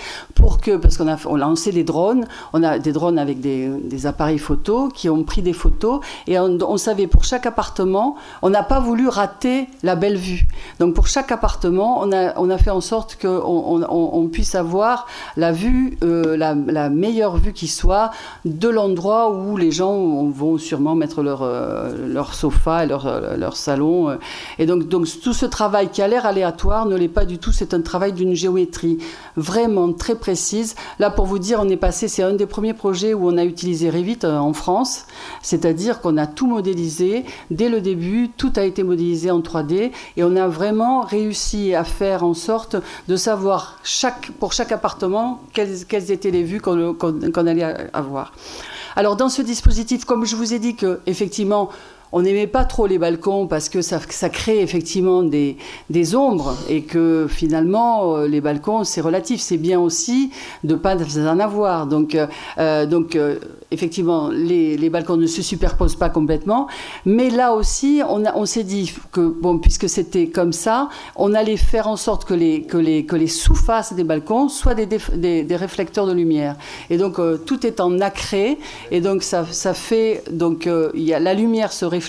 parce qu'on a lancé des drones, on a des drones avec des appareils photo qui ont pris des photos et on savait pour chaque appartement, on n'a pas voulu rater la belle vue. Donc pour chaque appartement, on a fait en sorte qu'on puisse avoir la vue, la meilleure vue qui soit de l'endroit où les gens vont sûrement mettre leur sofa et leur salon. Et donc tout ce travail qui a l'air aléatoire ne l'est pas du tout, c'est un travail d'une géométrie vraiment très précise. Là, pour vous dire, c'est un des premiers projets où on a utilisé Revit en France, c'est-à-dire qu'on a tout modélisé dès le début, tout a été modélisé en 3D et on a vraiment réussi à faire en sorte de savoir pour chaque appartement quelles étaient les vues qu'on allait avoir. Alors dans ce dispositif, comme je vous ai dit qu'effectivement, on n'aimait pas trop les balcons parce que ça crée effectivement des ombres et que finalement les balcons c'est relatif, c'est bien aussi de ne pas en avoir. Donc effectivement les balcons ne se superposent pas complètement, mais là aussi on s'est dit que puisque c'était comme ça, on allait faire en sorte que les sous-faces des balcons soient des réflecteurs de lumière. Et donc tout est en nacré et donc ça fait la lumière se réfléchit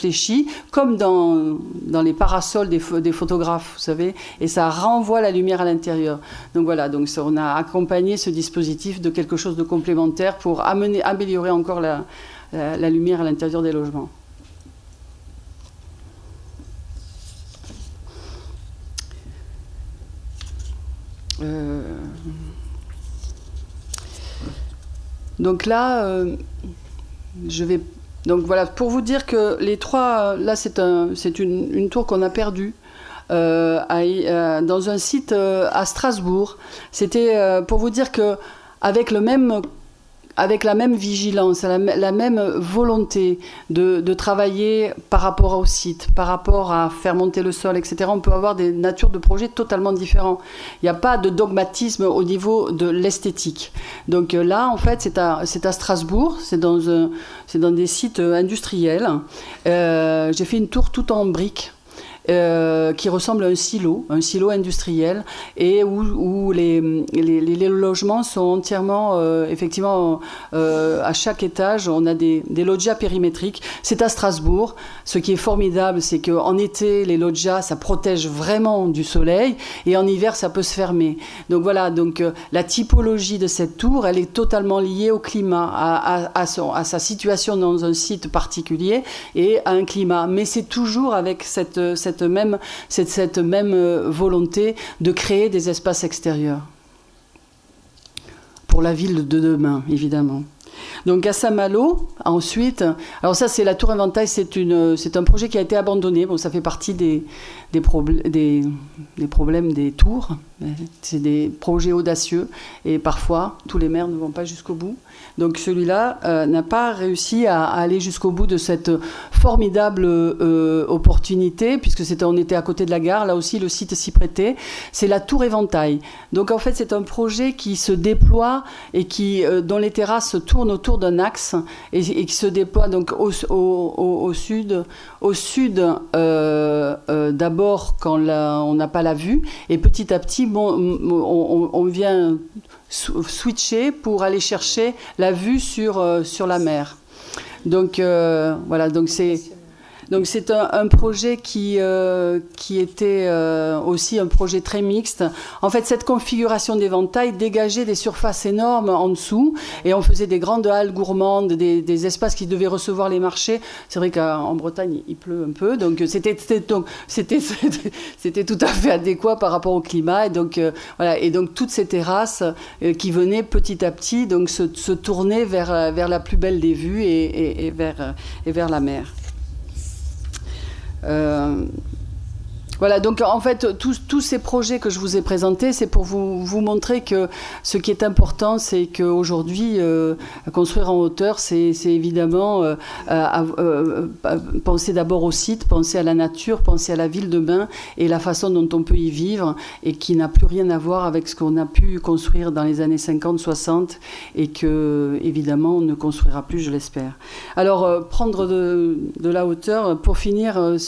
comme dans les parasols des photographes, vous savez, et ça renvoie la lumière à l'intérieur. Donc voilà, on a accompagné ce dispositif de quelque chose de complémentaire pour améliorer encore la lumière à l'intérieur des logements. Donc là, donc voilà, pour vous dire que les trois, là c'est une tour qu'on a perdue dans un site à Strasbourg. C'était pour vous dire que avec la même vigilance, la même volonté de travailler par rapport au site, par rapport à faire monter le sol, etc., on peut avoir des natures de projets totalement différents. Il n'y a pas de dogmatisme au niveau de l'esthétique. Donc là, en fait, c'est à Strasbourg, c'est dans des sites industriels. J'ai fait une tour toute en briques. Qui ressemble à un silo industriel et où les logements sont entièrement, effectivement, à chaque étage, on a des loggias périmétriques. C'est à Strasbourg. Ce qui est formidable, c'est qu'en été, les loggias, ça protège vraiment du soleil et en hiver, ça peut se fermer. Donc voilà, la typologie de cette tour, elle est totalement liée au climat, à sa situation dans un site particulier et à un climat. Mais c'est toujours avec cette même volonté de créer des espaces extérieurs pour la ville de demain, évidemment. Donc à Saint-Malo, ensuite, alors ça c'est la tour Inventaille, c'est un projet qui a été abandonné. Bon, ça fait partie des problèmes des tours. C'est des projets audacieux et parfois tous les maires ne vont pas jusqu'au bout. Donc celui-là n'a pas réussi à aller jusqu'au bout de cette formidable opportunité, puisque on était à côté de la gare, là aussi le site s'y prêtait. C'est la tour Éventail. Donc en fait c'est un projet qui se déploie et dont les terrasses tournent autour d'un axe et qui se déploie donc au sud d'abord quand on n'a pas la vue et petit à petit on vient switcher pour aller chercher la vue sur la mer. Donc voilà, donc c'est Donc c'est un projet qui était aussi un projet très mixte. En fait, cette configuration d'éventail dégageait des surfaces énormes en dessous et on faisait des grandes halles gourmandes, des espaces qui devaient recevoir les marchés. C'est vrai qu'en Bretagne, il pleut un peu, donc c'était tout à fait adéquat par rapport au climat. Et donc, voilà. Et donc toutes ces terrasses qui venaient petit à petit donc, se tourner vers la plus belle des vues et vers la mer. Voilà, donc en fait, tous ces projets que je vous ai présentés, c'est pour vous montrer que ce qui est important, c'est qu'aujourd'hui, construire en hauteur, c'est évidemment penser d'abord au site, penser à la nature, penser à la ville demain et la façon dont on peut y vivre et qui n'a plus rien à voir avec ce qu'on a pu construire dans les années 50, 60 et que, évidemment, on ne construira plus, je l'espère. Alors, prendre de la hauteur, pour finir,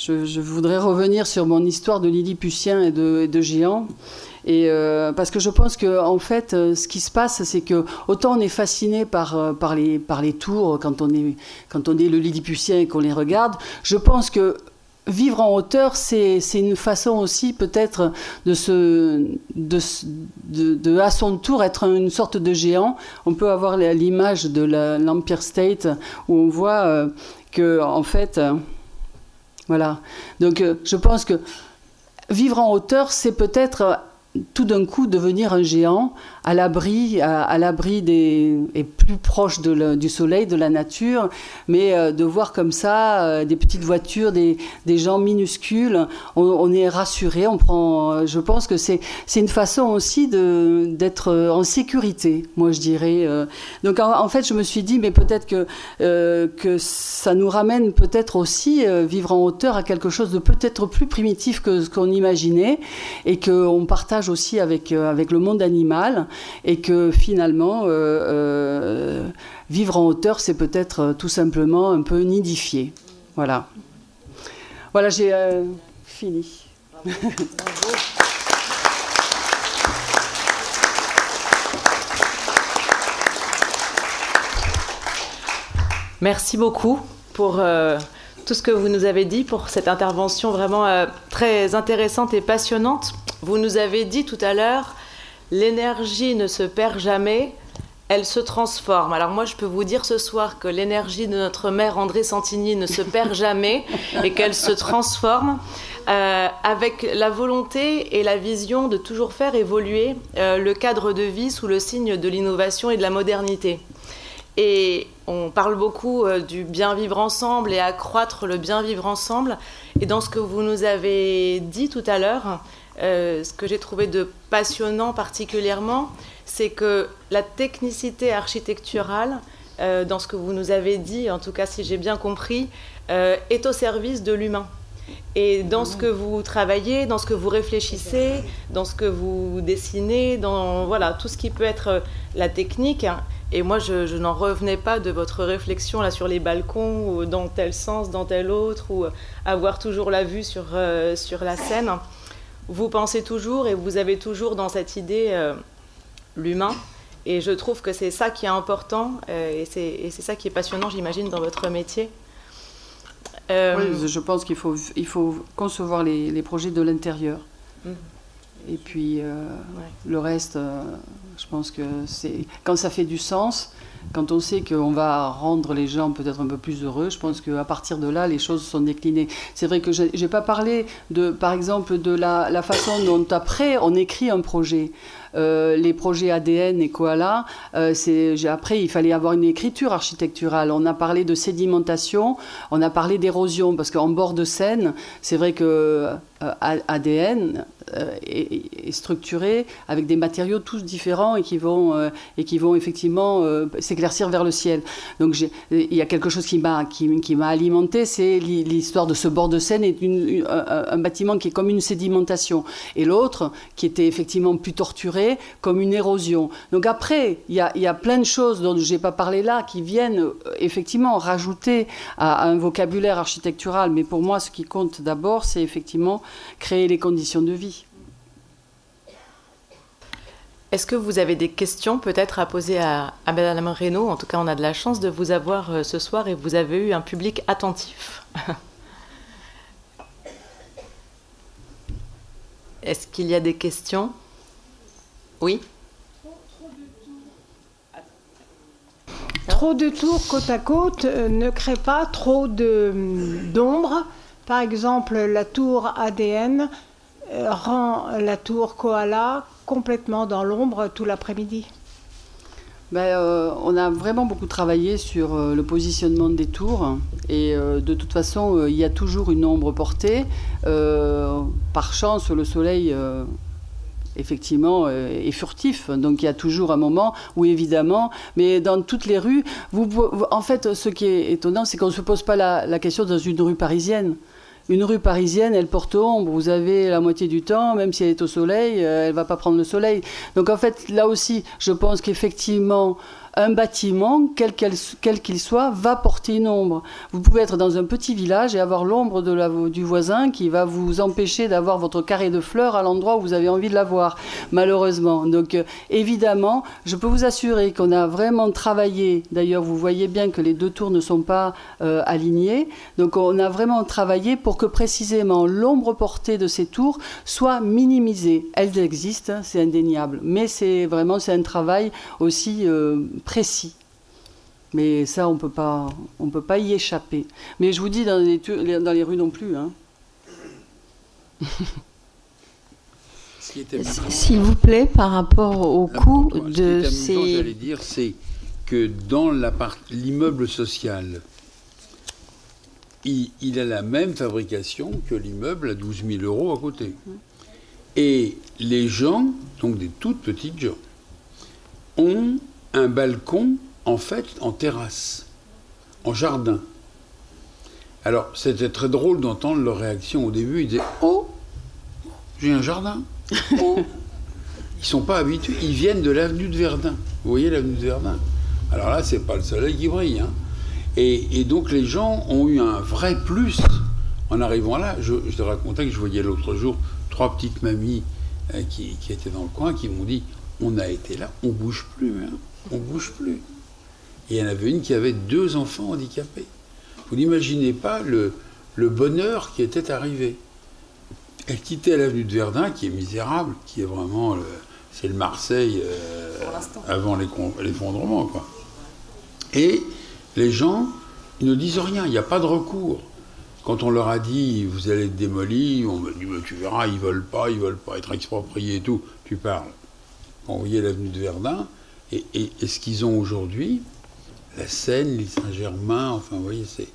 je voudrais revenir sur mon histoire de lilliputien et de géant. Et parce que je pense que en fait, ce qui se passe, c'est que autant on est fasciné par les tours quand on est le lilliputien et qu'on les regarde, je pense que vivre en hauteur, c'est une façon aussi peut-être de à son tour être une sorte de géant. On peut avoir l'image de l'Empire State où on voit que en fait voilà. Donc, je pense que vivre en hauteur, c'est peut-être tout d'un coup devenir un géant à l'abri et plus proche du soleil, de la nature, mais de voir comme ça des petites voitures, des gens minuscules, on est rassuré, je pense que c'est une façon aussi d'être en sécurité, moi je dirais. Donc en fait je me suis dit mais peut-être que ça nous ramène peut-être aussi vivre en hauteur à quelque chose de peut-être plus primitif que ce qu'on imaginait et qu'on partage aussi avec le monde animal. Et que finalement, vivre en hauteur, c'est peut-être tout simplement un peu nidifié. Voilà. Voilà, j'ai fini. Bravo. Merci beaucoup pour tout ce que vous nous avez dit, pour cette intervention vraiment très intéressante et passionnante. Vous nous avez dit tout à l'heure, l'énergie ne se perd jamais, elle se transforme. Alors moi, je peux vous dire ce soir que l'énergie de notre mère André Santini ne se perd jamais et qu'elle se transforme avec la volonté et la vision de toujours faire évoluer le cadre de vie sous le signe de l'innovation et de la modernité. Et on parle beaucoup du bien vivre ensemble et accroître le bien vivre ensemble. Et dans ce que vous nous avez dit tout à l'heure, ce que j'ai trouvé de passionnant particulièrement, c'est que la technicité architecturale, dans ce que vous nous avez dit, en tout cas si j'ai bien compris, est au service de l'humain. Et dans ce que vous travaillez, dans ce que vous réfléchissez, dans ce que vous dessinez, dans voilà, tout ce qui peut être la technique. Et moi, je n'en revenais pas de votre réflexion là, sur les balcons, ou dans tel sens, dans tel autre, ou avoir toujours la vue sur la scène. Vous pensez toujours et vous avez toujours dans cette idée l'humain. Et je trouve que c'est ça qui est important et c'est ça qui est passionnant, j'imagine, dans votre métier. Oui, je pense qu'il faut concevoir les projets de l'intérieur. Et puis le reste, je pense que c'est quand ça fait du sens, quand on sait qu'on va rendre les gens peut-être un peu plus heureux, je pense qu'à partir de là, les choses sont déclinées. C'est vrai que je n'ai pas parlé, par exemple, de la façon dont après on écrit un projet. Les projets ADN et Koala, après il fallait avoir une écriture architecturale. On a parlé de sédimentation, on a parlé d'érosion, parce qu'en bord de Seine, c'est vrai que ADN est structuré avec des matériaux tous différents et qui vont effectivement s'éclaircir vers le ciel. Donc il y a quelque chose qui m'a alimenté, c'est l'histoire de ce bord de Seine et un bâtiment qui est comme une sédimentation. Et l'autre, qui était effectivement plus torturé, comme une érosion. Donc après, il y a plein de choses dont je n'ai pas parlé là, qui viennent effectivement rajouter à un vocabulaire architectural. Mais pour moi, ce qui compte d'abord, c'est effectivement créer les conditions de vie. Est-ce que vous avez des questions peut-être à poser à Madame Reynaud? En tout cas, on a de la chance de vous avoir ce soir et vous avez eu un public attentif. Est-ce qu'il y a des questions? Oui? Trop de tours côte à côte ne crée pas trop d'ombre. Par exemple, la tour ADN rend la tour Koala complètement dans l'ombre tout l'après-midi. On a vraiment beaucoup travaillé sur le positionnement des tours et de toute façon il y a toujours une ombre portée. Par chance le soleil effectivement est furtif, donc il y a toujours un moment où évidemment, mais dans toutes les rues, en fait ce qui est étonnant c'est qu'on ne se pose pas la question dans une rue parisienne. Une rue parisienne, elle porte ombre. Vous avez la moitié du temps, même si elle est au soleil, elle ne va pas prendre le soleil. Donc en fait, là aussi, je pense qu'effectivement, un bâtiment, quel qu'il soit, va porter une ombre. Vous pouvez être dans un petit village et avoir l'ombre du voisin qui va vous empêcher d'avoir votre carré de fleurs à l'endroit où vous avez envie de l'avoir, malheureusement. Donc évidemment, je peux vous assurer qu'on a vraiment travaillé. D'ailleurs, vous voyez bien que les deux tours ne sont pas alignées. Donc on a vraiment travaillé pour que précisément l'ombre portée de ces tours soit minimisée. Elles existent, c'est indéniable. Mais c'est un travail aussi précis. Mais ça, on peut pas y échapper. Mais je vous dis, dans les rues non plus. Hein. S'il vous plaît, par rapport au coût de ces... J'allais dire, c'est que dans l'immeuble social, il a la même fabrication que l'immeuble à 12 000 € à côté. Et les gens, donc des toutes petites gens, ont un balcon, en fait, en terrasse, en jardin. Alors, c'était très drôle d'entendre leur réaction au début. Ils disaient « Oh, j'ai un jardin. Oh. » Ils ne sont pas habitués. Ils viennent de l'avenue de Verdun. Vous voyez l'avenue de Verdun? Alors là, ce n'est pas le soleil qui brille. Hein. Et donc, les gens ont eu un vrai plus en arrivant là. Je te racontais que je voyais l'autre jour 3 petites mamies qui étaient dans le coin, qui m'ont dit « On a été là, on ne bouge plus. Hein. On ne bouge plus. » Et il y en avait une qui avait 2 enfants handicapés. Vous n'imaginez pas le bonheur qui était arrivé. Elle quittait l'avenue de Verdun, qui est misérable, qui est vraiment... c'est le Marseille avant l'effondrement, quoi. Et les gens ne disent rien, il n'y a pas de recours. Quand on leur a dit, vous allez être démolis, on m'a dit, tu verras, ils veulent pas être expropriés et tout. Tu parles. On voyait l'avenue de Verdun, et ce qu'ils ont aujourd'hui, la Seine, l'île Saint-Germain, enfin, vous voyez, c'est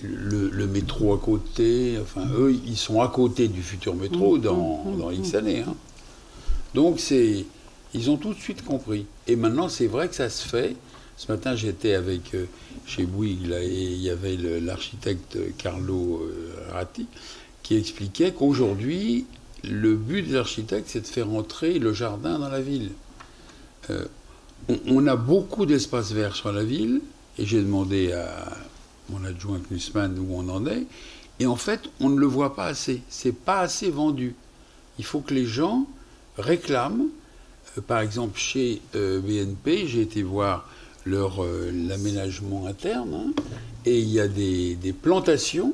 le métro à côté, enfin, eux, ils sont à côté du futur métro dans X années. Hein. Donc, ils ont tout de suite compris. Et maintenant, c'est vrai que ça se fait. Ce matin, j'étais chez Bouygues, là, et il y avait l'architecte Carlo Ratti qui expliquait qu'aujourd'hui, le but de l'architecte, c'est de faire entrer le jardin dans la ville. On a beaucoup d'espaces verts sur la ville, et j'ai demandé à mon adjoint Knussmann où on en est, et en fait, on ne le voit pas assez. C'est pas assez vendu. Il faut que les gens réclament. Par exemple, chez BNP, j'ai été voir l'aménagement interne, hein, et il y a des plantations.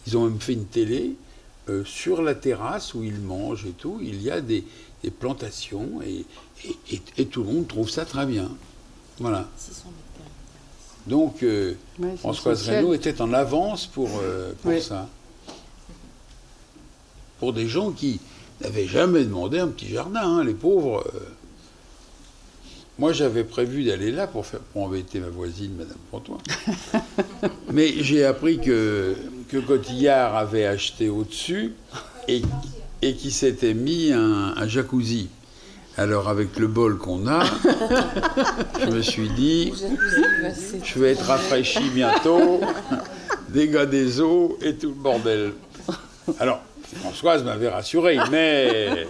Ils ont même fait une télé sur la terrasse où ils mangent et tout. Il y a des plantations et tout le monde trouve ça très bien. Voilà. Donc, Françoise Reynaud était en avance pour ça. Pour des gens qui n'avaient jamais demandé un petit jardin, hein, les pauvres. Moi, j'avais prévu d'aller là pour embêter ma voisine, Madame Pontois. Mais j'ai appris que Cotillard avait acheté au-dessus et qu'il s'était mis un jacuzzi. Alors, avec le bol qu'on a, je me suis dit, je vais être rafraîchi bientôt, dégâts des eaux et tout le bordel. Alors, Françoise m'avait rassuré, mais...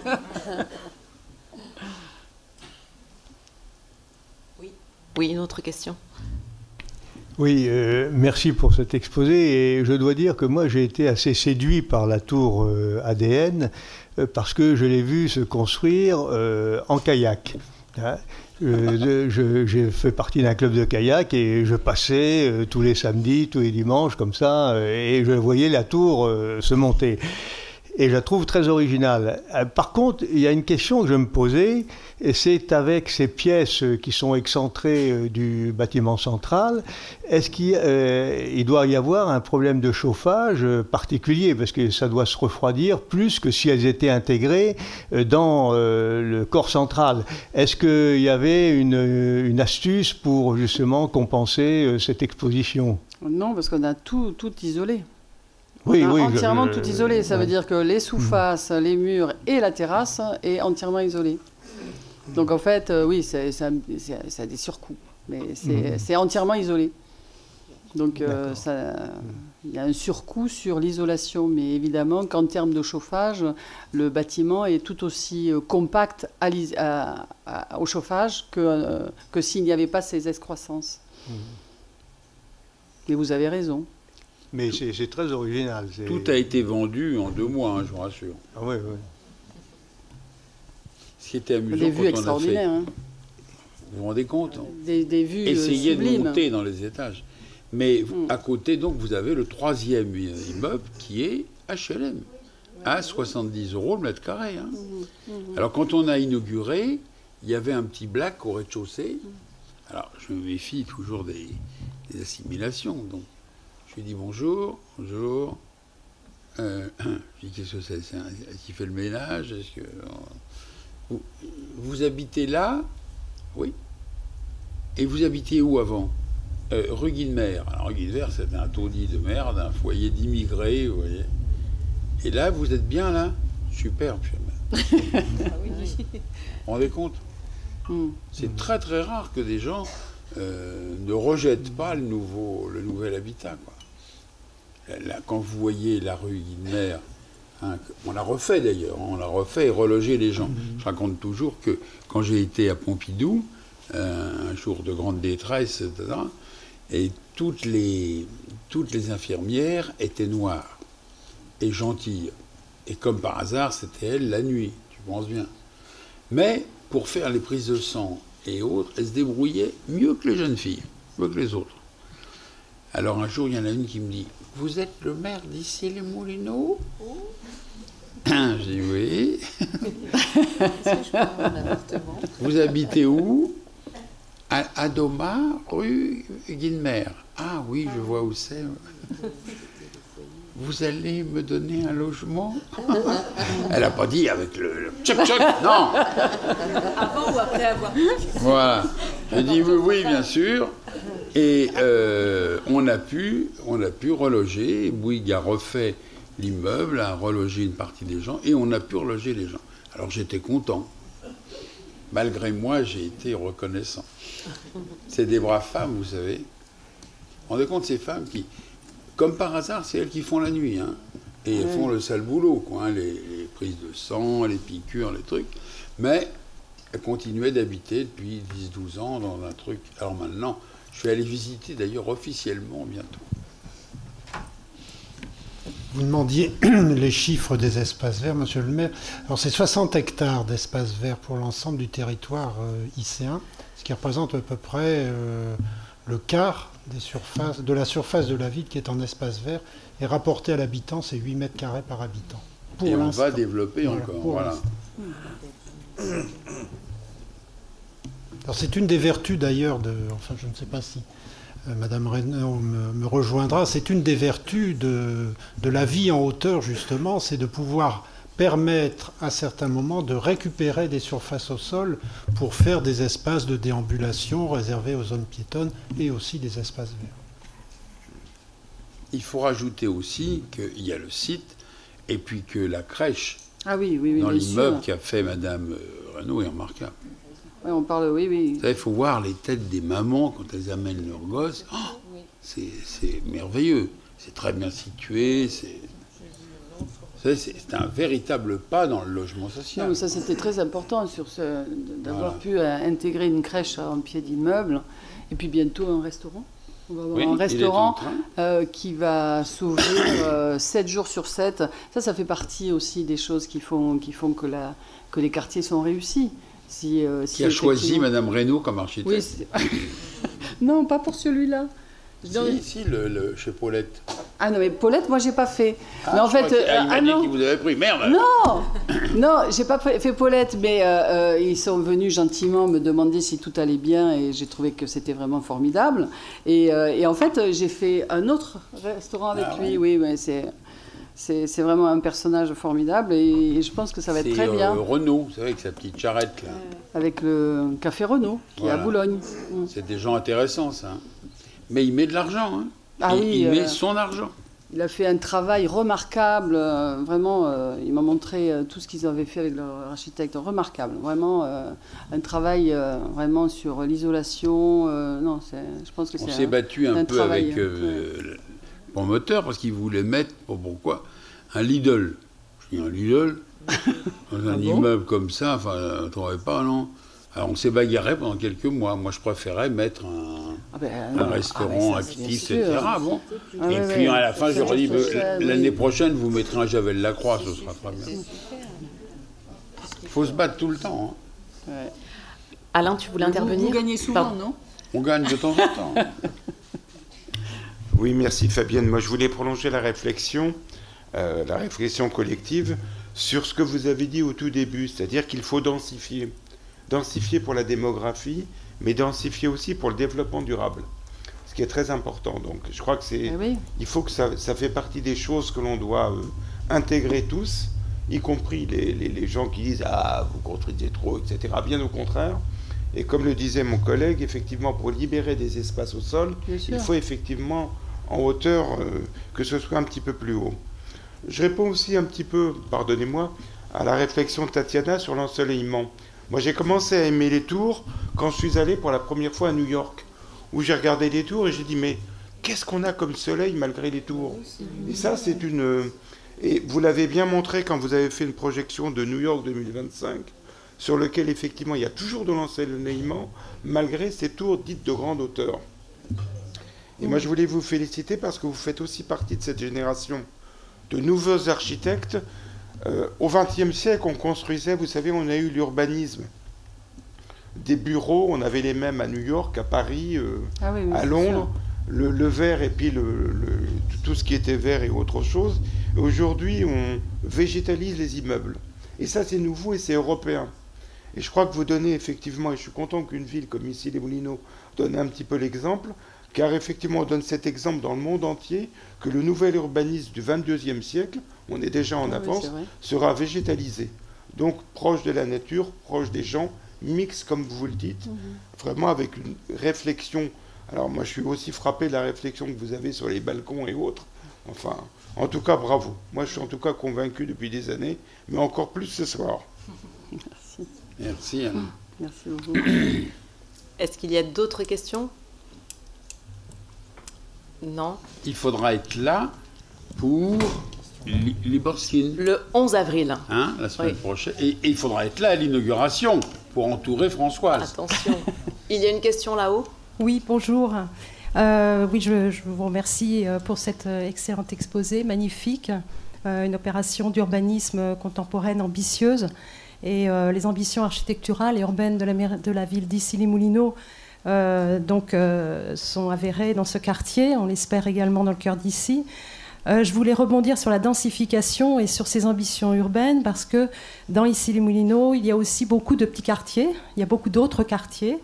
Oui, une autre question. Oui, merci pour cet exposé. Et je dois dire que moi, j'ai été assez séduit par la tour ADN parce que je l'ai vue se construire en kayak. Hein. J'ai fait partie d'un club de kayak et je passais tous les samedis, tous les dimanches, comme ça, et je voyais la tour se monter. Et je la trouve très originale. Par contre, il y a une question que je me posais, et c'est avec ces pièces qui sont excentrées du bâtiment central, est-ce qu'il doit y avoir un problème de chauffage particulier, parce que ça doit se refroidir plus que si elles étaient intégrées dans le corps central. Est-ce qu'il y avait une astuce pour justement compenser cette exposition? Non, parce qu'on a tout isolé. Oui, On a oui, entièrement tout isolé. Ça veut dire que les sous-faces, les murs et la terrasse est entièrement isolée. Donc en fait, oui, ça a des surcoûts, mais c'est entièrement isolé. Donc il y a un surcoût sur l'isolation, mais évidemment qu'en termes de chauffage, le bâtiment est tout aussi compact au chauffage que s'il n'y avait pas ces excroissances. Mais vous avez raison. Mais c'est très original. Tout a été vendu en 2 mois, hein, je vous rassure. Ah oui, oui. Ce qui était amusant Des vues quand extraordinaires. on a fait... Hein. Vous vous rendez compte, hein? Des vues Essayez sublimes. de monter dans les étages. Mais à côté, donc, vous avez le 3e immeuble qui est HLM, à 70 € le mètre carré. Hein. Alors, quand on a inauguré, il y avait un petit black au rez-de-chaussée. Alors, je me méfie toujours des assimilations. Donc, je lui dis bonjour. Je dis qu'est-ce que c'est? Est-ce qu'il fait le ménage? Est-ce que vous habitez là? Oui. Et vous habitiez où avant? Rue Guilmer. Alors, rue Guilmer, c'était un taudis de merde, un foyer d'immigrés, vous voyez. Et là, vous êtes bien là? Superbe, vous vous rendez compte? C'est très très rare que des gens ne rejettent pas le nouvel habitat, quoi. Là, quand vous voyez la rue Guilmer, hein, on l'a refait d'ailleurs, on l'a refait et relogé les gens. Je raconte toujours que quand j'ai été à Pompidou, un jour de grande détresse, etc., et toutes les infirmières étaient noires et gentilles. Et comme par hasard, c'était elles la nuit, tu penses bien. Mais pour faire les prises de sang et autres, elles se débrouillaient mieux que les jeunes filles, mieux que les autres. Alors un jour, il y en a une qui me dit « Vous êtes le maire d'Issy-les-Moulineaux ?» J'ai dit « Oui. » Vous habitez où? À Doma, rue Guilmer. Ah oui, je vois où c'est. Vous allez me donner un logement? Elle n'a pas dit avec le tchoc-tchoc, non. Avant ou après avoir... Voilà. J'ai dit oui, oui, bien sûr. Et on a pu reloger. Bouygues a refait l'immeuble, a relogé une partie des gens, et on a pu reloger les gens. Alors j'étais content. Malgré moi, j'ai été reconnaissant. C'est des braves femmes, vous savez. Vous vous rendez compte, ces femmes qui, comme par hasard, c'est elles qui font la nuit. Hein, et elles font le sale boulot, quoi, hein, les prises de sang, les piqûres, les trucs. Mais elles continuaient d'habiter depuis 10-12 ans dans un truc. Alors maintenant, je vais aller visiter d'ailleurs officiellement bientôt. Vous demandiez les chiffres des espaces verts, monsieur le maire. Alors, c'est 60 hectares d'espaces verts pour l'ensemble du territoire icéen, ce qui représente à peu près le quart de la surface de la ville qui est en espace vert. Et rapporté à l'habitant, c'est 8 mètres carrés par habitant. Et on va développer encore. Voilà. Alors, c'est une des vertus d'ailleurs enfin, je ne sais pas si Madame Reynaud me rejoindra, c'est une des vertus de la vie en hauteur, justement, c'est de pouvoir permettre à certains moments de récupérer des surfaces au sol pour faire des espaces de déambulation réservés aux zones piétonnes et aussi des espaces verts. Il faut rajouter aussi qu'il y a le site et puis que la crèche dans l'immeuble qu'a fait Madame Reynaud est remarquable. Oui, on parle, oui. Il faut voir les têtes des mamans quand elles amènent leurs gosses. Oh, c'est merveilleux. C'est très bien situé. C'est un véritable pas dans le logement social. Non, mais ça, c'était très important d'avoir pu intégrer une crèche en pied d'immeuble et puis bientôt un restaurant. On va avoir un restaurant qui va s'ouvrir 7 jours sur 7. Ça fait partie aussi des choses qui font que les quartiers sont réussis. Qui a choisi Madame Reynaud comme architecte? Oui, non, pas pour celui-là. Si, chez Paulette. Ah non, mais Paulette, moi, j'ai pas fait. Ah, mais en fait, il m'a dit qu'il vous avait pris. Merde. Non, j'ai pas fait Paulette, mais ils sont venus gentiment me demander si tout allait bien et j'ai trouvé que c'était vraiment formidable. Et en fait, j'ai fait un autre restaurant avec lui. Oui, mais c'est vraiment un personnage formidable et je pense que ça va être très bien. Renaud, vous savez, avec sa petite charrette là. Avec le café Renaud, qui est à Boulogne. C'est des gens intéressants, ça. Mais il met de l'argent. Hein. Ah oui, il met son argent. Il a fait un travail remarquable. Vraiment, il m'a montré tout ce qu'ils avaient fait avec leur architecte. Remarquable. Vraiment, un travail vraiment sur l'isolation. Non, je pense que c'est. On s'est battu un peu avec le promoteur parce qu'il voulait mettre, pourquoi, un Lidl. Je dis un Lidl dans un immeuble comme ça, enfin, on ne trouvait pas, non. Alors on s'est bagarré pendant quelques mois. Moi, je préférais mettre un restaurant actif, etc. Bon. Et puis à la fin, j'aurais dit, l'année prochaine, vous mettrez un Javel Lacroix, ce sera très bien. Il faut se battre tout le temps. Hein. Ouais. Alain, tu voulais intervenir? Vous gagnez souvent, non? On gagne de temps en temps. Oui, merci Fabienne. Moi, je voulais prolonger la réflexion collective sur ce que vous avez dit au tout début, c'est-à-dire qu'il faut densifier. Densifier pour la démographie, mais densifier aussi pour le développement durable, ce qui est très important. Donc, je crois que il faut que ça fait partie des choses que l'on doit intégrer tous, y compris les gens qui disent « Ah, vous construisez trop, etc. » Bien au contraire. Et comme le disait mon collègue, effectivement, pour libérer des espaces au sol, il faut effectivement, en hauteur, que ce soit un petit peu plus haut. Je réponds aussi un petit peu, pardonnez-moi, à la réflexion de Tatiana sur l'ensoleillement. Moi, j'ai commencé à aimer les tours quand je suis allé pour la première fois à New York, où j'ai regardé les tours et j'ai dit, mais qu'est-ce qu'on a comme soleil malgré les tours? Et ça, c'est une... Et vous l'avez bien montré quand vous avez fait une projection de New York 2025, sur lequel, effectivement, il y a toujours de l'ensoleillement, malgré ces tours dites de grande hauteur. Et moi, je voulais vous féliciter parce que vous faites aussi partie de cette génération de nouveaux architectes. Au XXe siècle, on construisait, vous savez, on a eu l'urbanisme. Des bureaux, on avait les mêmes à New York, à Paris, à Londres, le vert et puis tout ce qui était vert et autre chose. Aujourd'hui, on végétalise les immeubles. Et ça, c'est nouveau et c'est européen. Et je crois que vous donnez effectivement, et je suis content qu'une ville comme ici, les Moulineaux, donne un petit peu l'exemple, car effectivement, on donne cet exemple dans le monde entier, que le nouvel urbanisme du XXIe siècle, on est déjà en avance, sera végétalisé. Donc proche de la nature, proche des gens, mix comme vous le dites, vraiment avec une réflexion. Alors moi je suis aussi frappé de la réflexion que vous avez sur les balcons et autres. Enfin, en tout cas bravo. Moi je suis en tout cas convaincu depuis des années, mais encore plus ce soir. Merci. Merci Anne. Merci beaucoup. Est-ce qu'il y a d'autres questions? Non. Il faudra être là pour Liborskine. Le 11 avril. Hein, la semaine prochaine. Et il faudra être là à l'inauguration pour entourer Françoise. Attention. Il y a une question là-haut? Oui, bonjour. Oui, je vous remercie pour cet excellent exposé, magnifique. Une opération d'urbanisme contemporaine ambitieuse. Et les ambitions architecturales et urbaines de la ville d'Issy-les-Moulineaux sont avérées dans ce quartier. On l'espère également dans le cœur d'Issy. Je voulais rebondir sur la densification et sur ces ambitions urbaines parce que dans Issy-les-Moulineaux, il y a aussi beaucoup de petits quartiers. Il y a beaucoup d'autres quartiers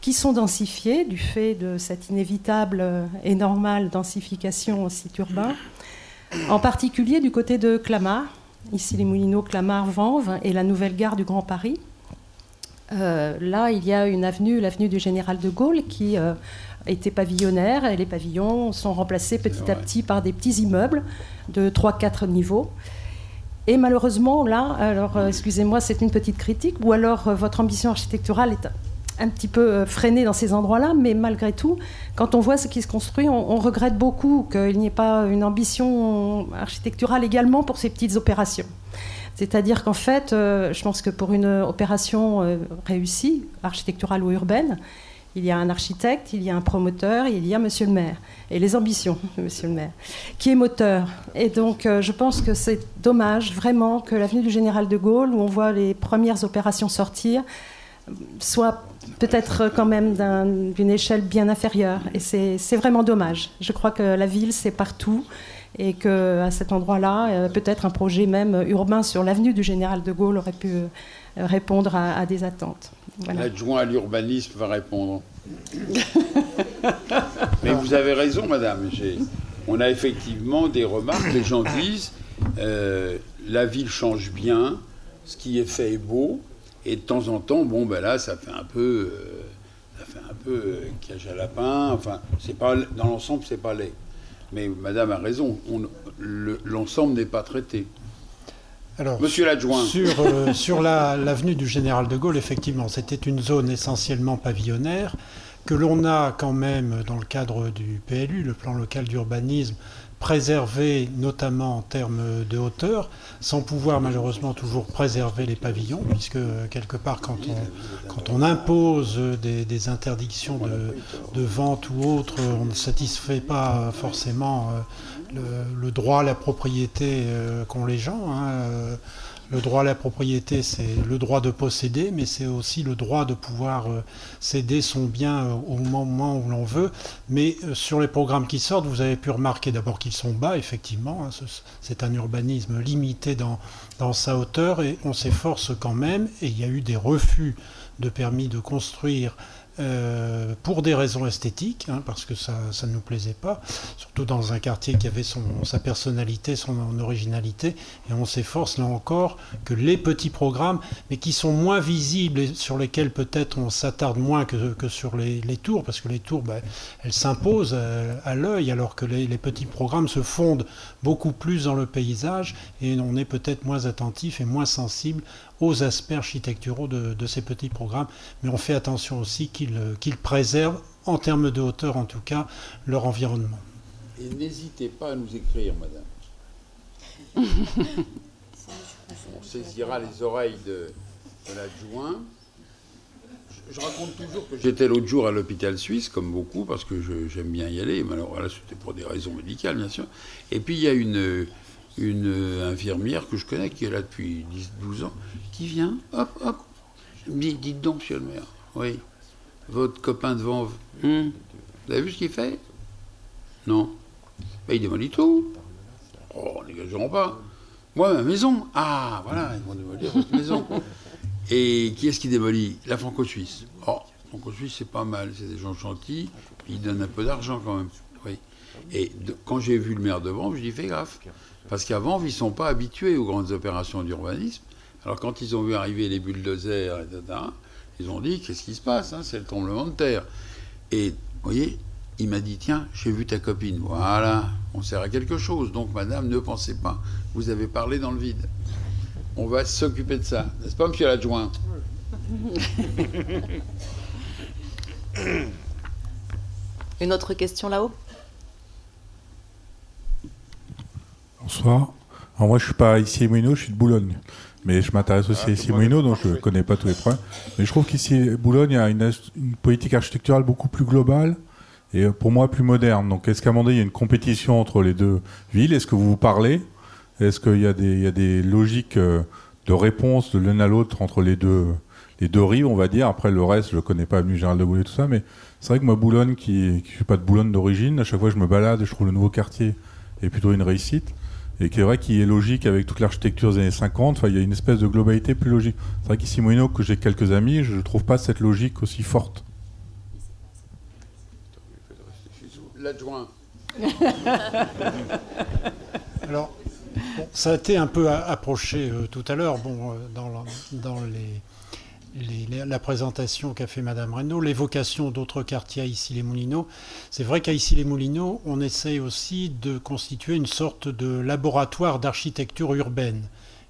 qui sont densifiés du fait de cette inévitable et normale densification au site urbain. En particulier du côté de Clamart, Issy-les-Moulineaux, Clamart, Vanves et la nouvelle gare du Grand Paris. Là, il y a une avenue, l'avenue du Général de Gaulle, qui était pavillonnaire, et les pavillons sont remplacés petit à petit par des petits immeubles de 3-4 niveaux. Et malheureusement, là, alors excusez-moi, c'est une petite critique, ou alors votre ambition architecturale est un petit peu freinée dans ces endroits-là, mais malgré tout, quand on voit ce qui se construit, on regrette beaucoup qu'il n'y ait pas une ambition architecturale également pour ces petites opérations. C'est-à-dire qu'en fait, je pense que pour une opération réussie, architecturale ou urbaine, Il y a un architecte, il y a un promoteur, il y a monsieur le maire. Et les ambitions de monsieur le maire, qui est moteur. Et donc, je pense que c'est dommage, vraiment, que l'avenue du Général de Gaulle, où on voit les premières opérations sortir, soit peut-être quand même d'une échelle bien inférieure. Et c'est vraiment dommage. Je crois que la ville, c'est partout. Et qu'à cet endroit-là, peut-être un projet même urbain sur l'avenue du Général de Gaulle aurait pu répondre à des attentes. Voilà. L'adjoint à l'urbanisme va répondre. Mais vous avez raison, madame. On a effectivement des remarques. Les gens disent la ville change bien, ce qui est fait est beau, et de temps en temps, bon, ben là, ça fait un peu cage à lapin. Enfin, c'est pas, dans l'ensemble, c'est pas laid. Mais madame a raison, l'ensemble n'est pas traité. Alors, monsieur l'adjoint. Sur l'avenue du Général de Gaulle, effectivement, c'était une zone essentiellement pavillonnaire que l'on a quand même, dans le cadre du PLU, le plan local d'urbanisme, préservé notamment en termes de hauteur, sans pouvoir malheureusement toujours préserver les pavillons, puisque quelque part quand on impose des interdictions de vente ou autre, on ne satisfait pas forcément le droit à la propriété qu'ont les gens. Le droit à la propriété, c'est le droit de posséder, mais c'est aussi le droit de pouvoir céder son bien au moment où l'on veut. Mais sur les programmes qui sortent, vous avez pu remarquer d'abord qu'ils sont bas, effectivement. C'est un urbanisme limité dans sa hauteur, et on s'efforce quand même, et il y a eu des refus de permis de construire pour des raisons esthétiques, parce que ça ne nous plaisait pas, surtout dans un quartier qui avait sa personnalité, son originalité, et on s'efforce là encore que les petits programmes, mais qui sont moins visibles et sur lesquels peut-être on s'attarde moins que sur les tours, parce que les tours, elles s'imposent à l'œil, alors que les petits programmes se fondent beaucoup plus dans le paysage, et on est peut-être moins attentif et moins sensible aux aspects architecturaux de ces petits programmes, mais on fait attention aussi qu'ils préservent, en termes de hauteur en tout cas, leur environnement. Et n'hésitez pas à nous écrire, madame. On saisira les oreilles de l'adjoint. Je raconte toujours que j'étais l'autre jour à l'hôpital suisse, comme beaucoup, parce que j'aime bien y aller, mais alors là c'était pour des raisons médicales, bien sûr. Et puis il y a une infirmière que je connais, qui est là depuis 10-12 ans, qui vient, hop, me dit, dites donc, monsieur le maire, oui, votre copain devant vous, vous avez vu ce qu'il fait? Non. Il démolit tout. Oh, n'exagérons pas. Moi, ma maison. Ah, voilà, ils vont démolir votre maison. Et qui est-ce qui démolit? La franco-suisse. Oh, franco-suisse, c'est pas mal, c'est des gens gentils, puis ils donnent un peu d'argent quand même. Oui. Et quand j'ai vu le maire de Vanves, je dis, fais gaffe. Parce qu'à Vanves, ils ne sont pas habitués aux grandes opérations d'urbanisme. Alors quand ils ont vu arriver les bulldozers, etc., ils ont dit, qu'est-ce qui se passe, c'est le tremblement de terre. Et, vous voyez, il m'a dit, tiens, j'ai vu ta copine. Voilà, on sert à quelque chose. Donc, madame, ne pensez pas, vous avez parlé dans le vide. On va s'occuper de ça. N'est-ce pas, monsieur l'adjoint? Une autre question là-haut? Bonsoir. Alors moi, je ne suis pas ici à Moulineau, je suis de Boulogne. Mais je m'intéresse aussi à ici Moulineau, donc je ne connais pas tous les points. Mais je trouve qu'ici, à Boulogne, il y a une politique architecturale beaucoup plus globale et pour moi plus moderne. Donc est-ce qu'à un moment donné, il y a une compétition entre les deux villes? Est-ce que vous vous parlez? Est-ce qu'il y a des logiques de réponse de l'une à l'autre entre les deux rives, on va dire? Après, le reste, je ne connais pas Avenue Général de Gaulle et tout ça, mais c'est vrai que moi, Boulogne, qui ne suis pas de Boulogne d'origine, à chaque fois que je me balade, je trouve le nouveau quartier est plutôt une réussite. Et qui est vrai qu'il est logique avec toute l'architecture des années 50. Enfin, il y a une espèce de globalité plus logique. C'est vrai qu'ici, Moulineau, que j'ai quelques amis, je ne trouve pas cette logique aussi forte. L'adjoint. Alors, ça a été un peu approché tout à l'heure, dans la présentation qu'a fait Madame Reynaud, l'évocation d'autres quartiers à Issy-les-Moulineaux. C'est vrai qu'à Issy-les-Moulineaux, on essaye aussi de constituer une sorte de laboratoire d'architecture urbaine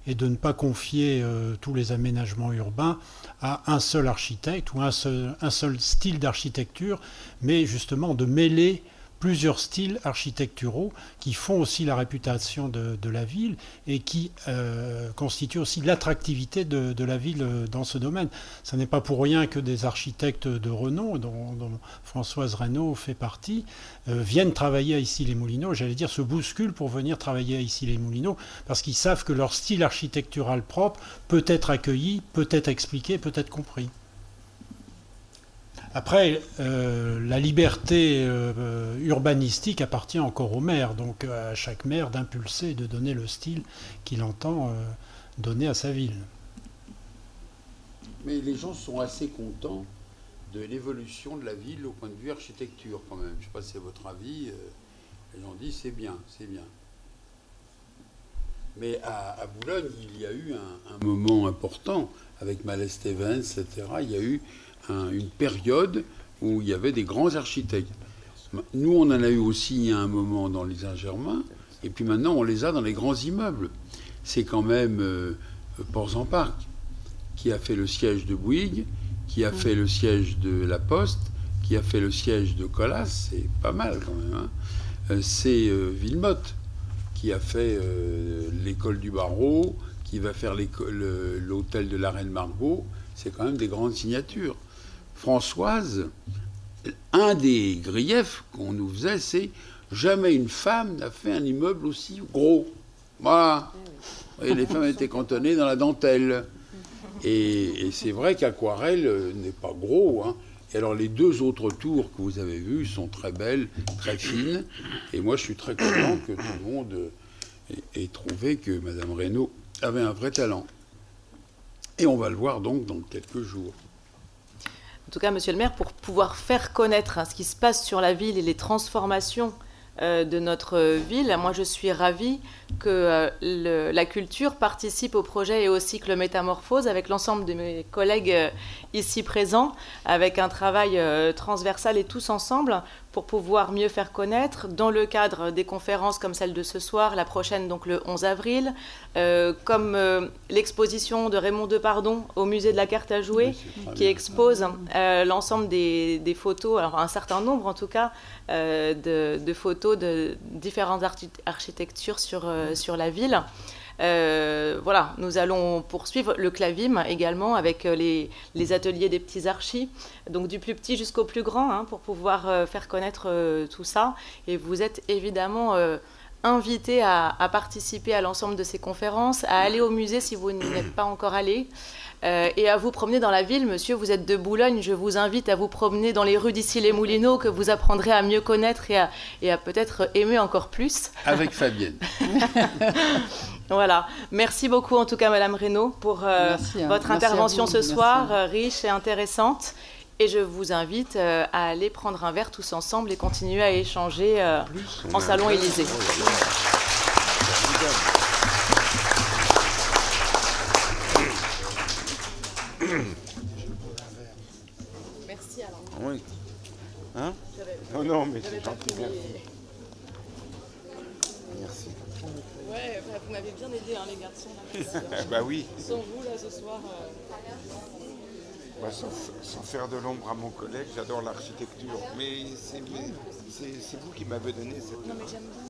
et de ne pas confier tous les aménagements urbains à un seul architecte ou un seul style d'architecture, mais justement de mêler plusieurs styles architecturaux qui font aussi la réputation de la ville et qui constituent aussi l'attractivité de la ville dans ce domaine. Ce n'est pas pour rien que des architectes de renom, dont Françoise Reynaud fait partie, viennent travailler à Issy-les-Moulineaux, j'allais dire se bousculent pour venir travailler à Issy-les-Moulineaux, parce qu'ils savent que leur style architectural propre peut être accueilli, peut être expliqué, peut être compris. Après, la liberté urbanistique appartient encore au maire, donc à chaque maire d'impulser et de donner le style qu'il entend donner à sa ville. Mais les gens sont assez contents de l'évolution de la ville au point de vue architecture quand même. Je ne sais pas si c'est votre avis. Les gens disent c'est bien, c'est bien. Mais à Boulogne, il y a eu un moment important avec Mallet Stevens, etc. Il y a eu une période où il y avait des grands architectes. Nous, on en a eu aussi à un moment dans les Saint-Germain, et puis maintenant, on les a dans les grands immeubles. C'est quand même Ports-en-Parc qui a fait le siège de Bouygues, qui a fait le siège de La Poste, qui a fait le siège de Colas, c'est pas mal quand même. Hein. C'est Villemotte qui a fait l'école du barreau, qui va faire l'hôtel de la Reine Margot. C'est quand même des grandes signatures. Françoise, un des griefs qu'on nous faisait, c'est jamais une femme n'a fait un immeuble aussi gros. Voilà. Et les femmes étaient cantonnées dans la dentelle. Et c'est vrai qu'Aquarelle n'est pas gros. Hein. Et alors les deux autres tours que vous avez vues sont très belles, très fines. Et moi, je suis très content que tout le monde ait trouvé que Madame Reynaud avait un vrai talent. Et on va le voir donc dans quelques jours. En tout cas, Monsieur le maire, pour pouvoir faire connaître ce qui se passe sur la ville et les transformations de notre ville, moi je suis ravie que la culture participe au projet et au cycle Métamorphose avec l'ensemble de mes collègues ici présents, avec un travail transversal et tous ensemble pour pouvoir mieux faire connaître dans le cadre des conférences comme celle de ce soir, la prochaine donc le 11 avril, comme l'exposition de Raymond Depardon au musée de la carte à jouer qui expose l'ensemble des photos, alors un certain nombre en tout cas, de photos de différentes architectures sur la ville. Voilà, nous allons poursuivre le Clavim également avec les ateliers des petits archis, donc du plus petit jusqu'au plus grand, hein, pour pouvoir faire connaître tout ça. Et vous êtes évidemment invités à participer à l'ensemble de ces conférences, à aller au musée si vous n'y êtes pas encore allé, et à vous promener dans la ville. Monsieur, vous êtes de Boulogne, je vous invite à vous promener dans les rues d'Issy-les-Moulineaux que vous apprendrez à mieux connaître et à peut-être aimer encore plus. Avec Fabienne. Voilà. Merci beaucoup en tout cas Madame Reynaud pour votre intervention ce soir, riche et intéressante. Et je vous invite à aller prendre un verre tous ensemble et continuer à échanger en salon Élysée. Merci alors. Oui. Hein? Non, non, mais c'est gentil. Merci. Ouais, vous m'avez bien aidé, hein, les garçons. Là, bah oui. Sans vous, là, ce soir... Bah, sans faire de l'ombre à mon collègue, j'adore l'architecture. Mais c'est vous qui m'avez donné cette... Non, mais j'aime bien.